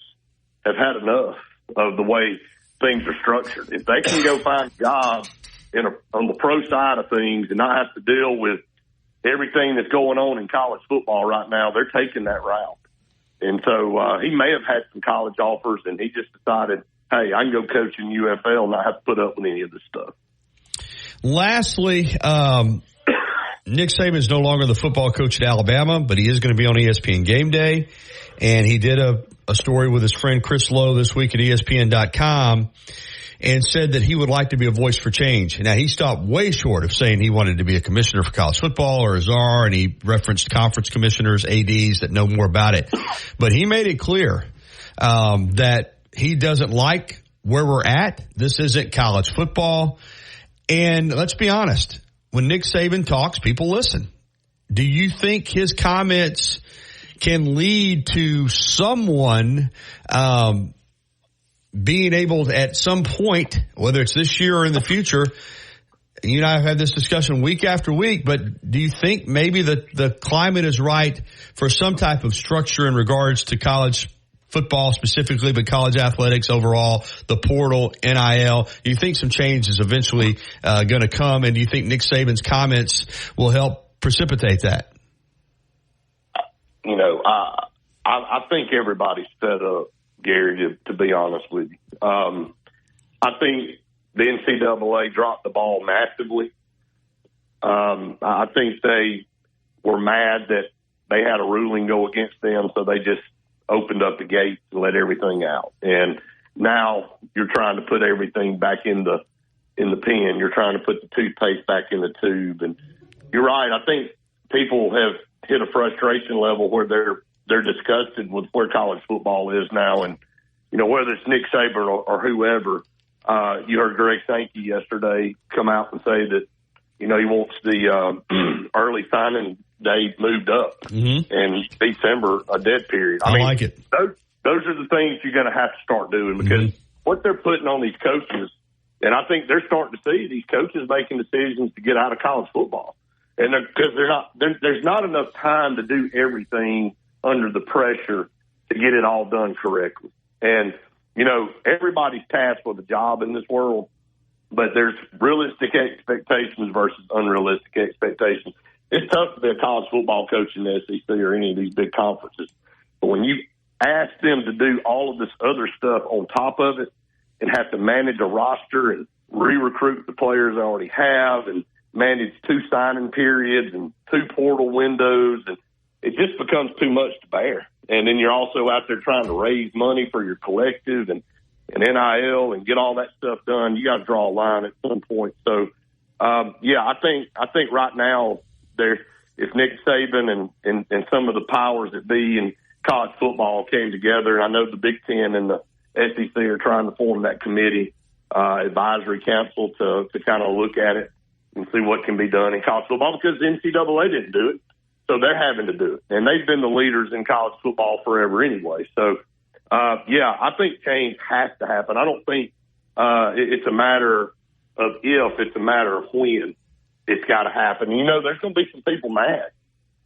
have had enough of the way things are structured. If they can go find jobs on the pro side of things and not have to deal with everything that's going on in college football right now, they're taking that route. And so he may have had some college offers, and he just decided, hey, I can go coach in UFL and not have to put up with any of this stuff. Lastly, Nick Saban is no longer the football coach at Alabama, but he is going to be on ESPN Game Day. And he did a story with his friend Chris Lowe this week at ESPN.com and said that he would like to be a voice for change. Now, he stopped way short of saying he wanted to be a commissioner for college football or a czar, and he referenced conference commissioners, ADs that know more about it. But he made it clear that he doesn't like where we're at. This isn't college football. And let's be honest, when Nick Saban talks, people listen. Do you think his comments can lead to someone being able to, at some point, whether it's this year or in the future, you and I have had this discussion week after week, but do you think maybe the climate is right for some type of structure in regards to college football specifically, but college athletics overall, the portal, NIL? Do you think some change is eventually going to come, and do you think Nick Saban's comments will help precipitate that? I think everybody's fed up, Gary, to be honest with you. I think the NCAA dropped the ball massively. I think they were mad that they had a ruling go against them, so they just opened up the gates and let everything out. And now you're trying to put everything back in the pen. You're trying to put the toothpaste back in the tube. And you're right. I think people have hit a frustration level where they're disgusted with where college football is now. And, whether it's Nick Saban or whoever, you heard Greg Sankey yesterday come out and say that, he wants the early signing day moved up and December, a dead period. I mean, like it. Those are the things you're going to have to start doing because what they're putting on these coaches And I think they're starting to see these coaches making decisions to get out of college football. And because there's not enough time to do everything under the pressure to get it all done correctly. And, you know, everybody's tasked with a job in this world, but there's realistic expectations versus unrealistic expectations. It's tough to be a college football coach in the SEC or any of these big conferences. But when you ask them to do all of this other stuff on top of it and have to manage a roster and re-recruit the players they already have and manage 2 signing periods and 2 portal windows, and it just becomes too much to bear. And then you're also out there trying to raise money for your collective and NIL and get all that stuff done. You got to draw a line at some point. So, I think right now if Nick Saban and some of the powers that be in college football came together, and I know the Big Ten and the SEC are trying to form that committee, advisory council to kind of look at it and see what can be done in college football, because the NCAA didn't do it. So they're having to do it. And they've been the leaders in college football forever anyway. So, I think change has to happen. I don't think it's a matter of if, it's a matter of when it's got to happen. You know, there's going to be some people mad,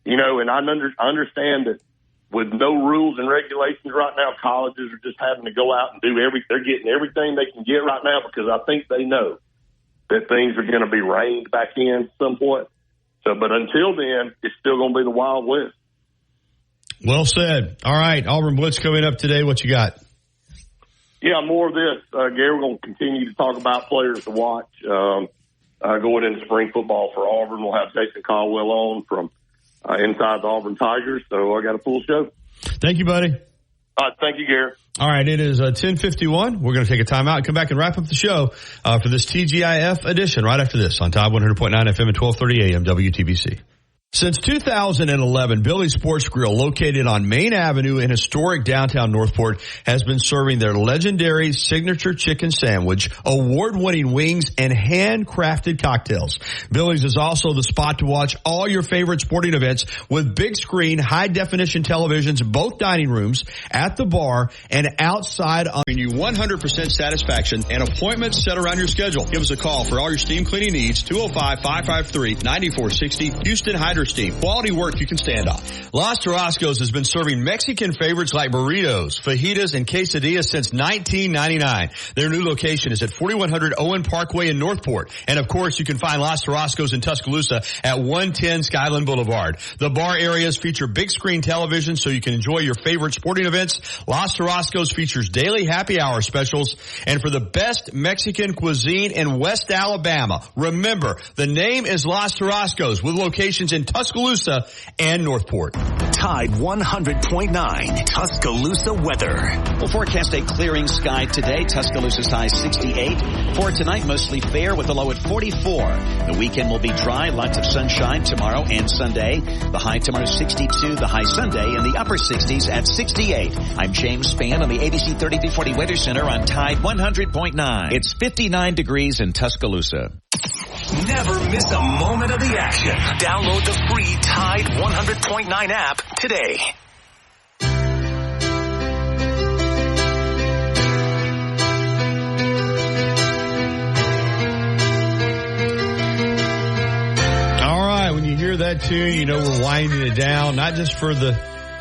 you know, and I understand that with no rules and regulations right now, colleges are just having to go out and they're getting everything they can get right now because I think they know that things are going to be reined back in somewhat. So, but until then, it's still going to be the Wild West. Well said. All right, Auburn Blitz coming up today. What you got? Yeah, more of this. Gary, we're going to continue to talk about players to watch going into spring football for Auburn. We'll have Jason Caldwell on from inside the Auburn Tigers. So I got a full show. Thank you, buddy. All right, thank you, Gary. All right, it is 10:51. We're going to take a timeout and come back and wrap up the show for this TGIF edition right after this on Tide 100.9 FM and 1230 AM WTBC. Since 2011, Billy's Sports Grill, located on Main Avenue in historic downtown Northport, has been serving their legendary signature chicken sandwich, award-winning wings, and handcrafted cocktails. Billy's is also the spot to watch all your favorite sporting events with big screen, high-definition televisions, both dining rooms, at the bar, and outside, offering you 100% satisfaction and appointments set around your schedule. Give us a call for all your steam cleaning needs, 205-553-9460, Houston Hydro Steam. Quality work you can stand on. Los Tarascos has been serving Mexican favorites like burritos, fajitas, and quesadillas since 1999. Their new location is at 4100 Owen Parkway in Northport. And of course, you can find Los Tarascos in Tuscaloosa at 110 Skyland Boulevard. The bar areas feature big screen television so you can enjoy your favorite sporting events. Los Tarascos features daily happy hour specials. And for the best Mexican cuisine in West Alabama, remember, the name is Los Tarascos with locations in Tuscaloosa and Northport. Tide 100.9 Tuscaloosa weather. We'll forecast a clearing sky today. Tuscaloosa's high 68. For tonight, mostly fair with a low at 44. The weekend will be dry, lots of sunshine tomorrow and Sunday. The high tomorrow 62, the high Sunday in the upper 60s at 68. I'm James Spann on the ABC 3340 Weather Center on Tide 100.9. It's 59 degrees in Tuscaloosa. Never miss a moment of the action. Download the free Tide 100.9 app today. All right, when you hear that tune, you know we're winding it down, not just for the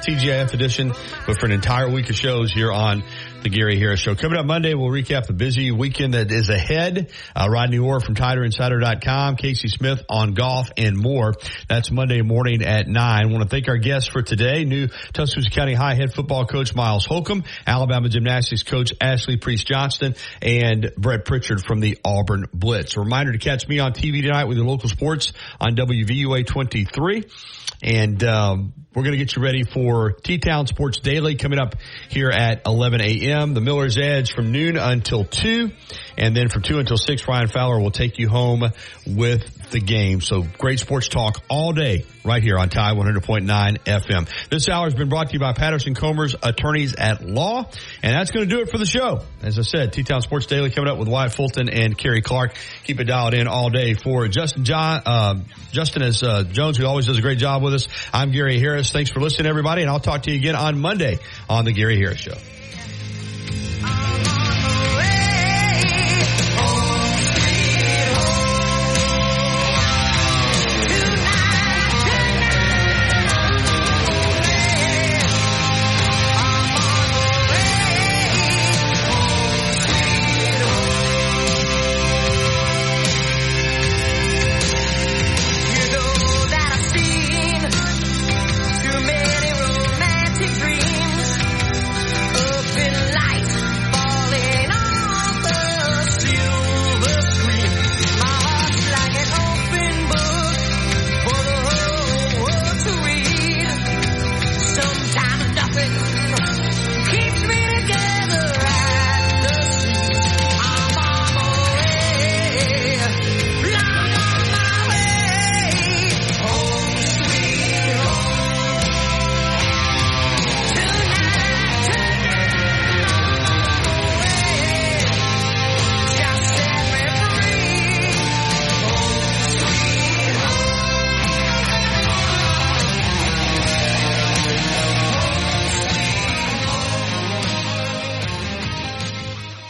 TGIF edition, but for an entire week of shows here on the Gary Harris Show. Coming up Monday, we'll recap the busy weekend that is ahead. Rodney Orr from TiderInsider.com, Casey Smith on golf, and more. That's Monday morning at 9. I want to thank our guests for today. New Tuscaloosa County High head football coach Miles Holcomb, Alabama gymnastics coach Ashley Priest-Johnston, and Brett Pritchard from the Auburn Blitz. A reminder to catch me on TV tonight with your local sports on WVUA 23. And we're going to get you ready for T-Town Sports Daily coming up here at 11 a.m. The Miller's Edge from noon until 2. And then from 2 until 6, Ryan Fowler will take you home with the game. So great sports talk all day right here on Tide 100.9 FM. This hour has been brought to you by Patterson Comers Attorneys at Law. And that's going to do it for the show. As I said, T-Town Sports Daily coming up with Wyatt Fulton and Kerry Clark. Keep it dialed in all day for Justin as Jones, who always does a great job with us. I'm Gary Harris. Thanks for listening, everybody, and I'll talk to you again on Monday on the Gary Harris Show.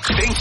Thank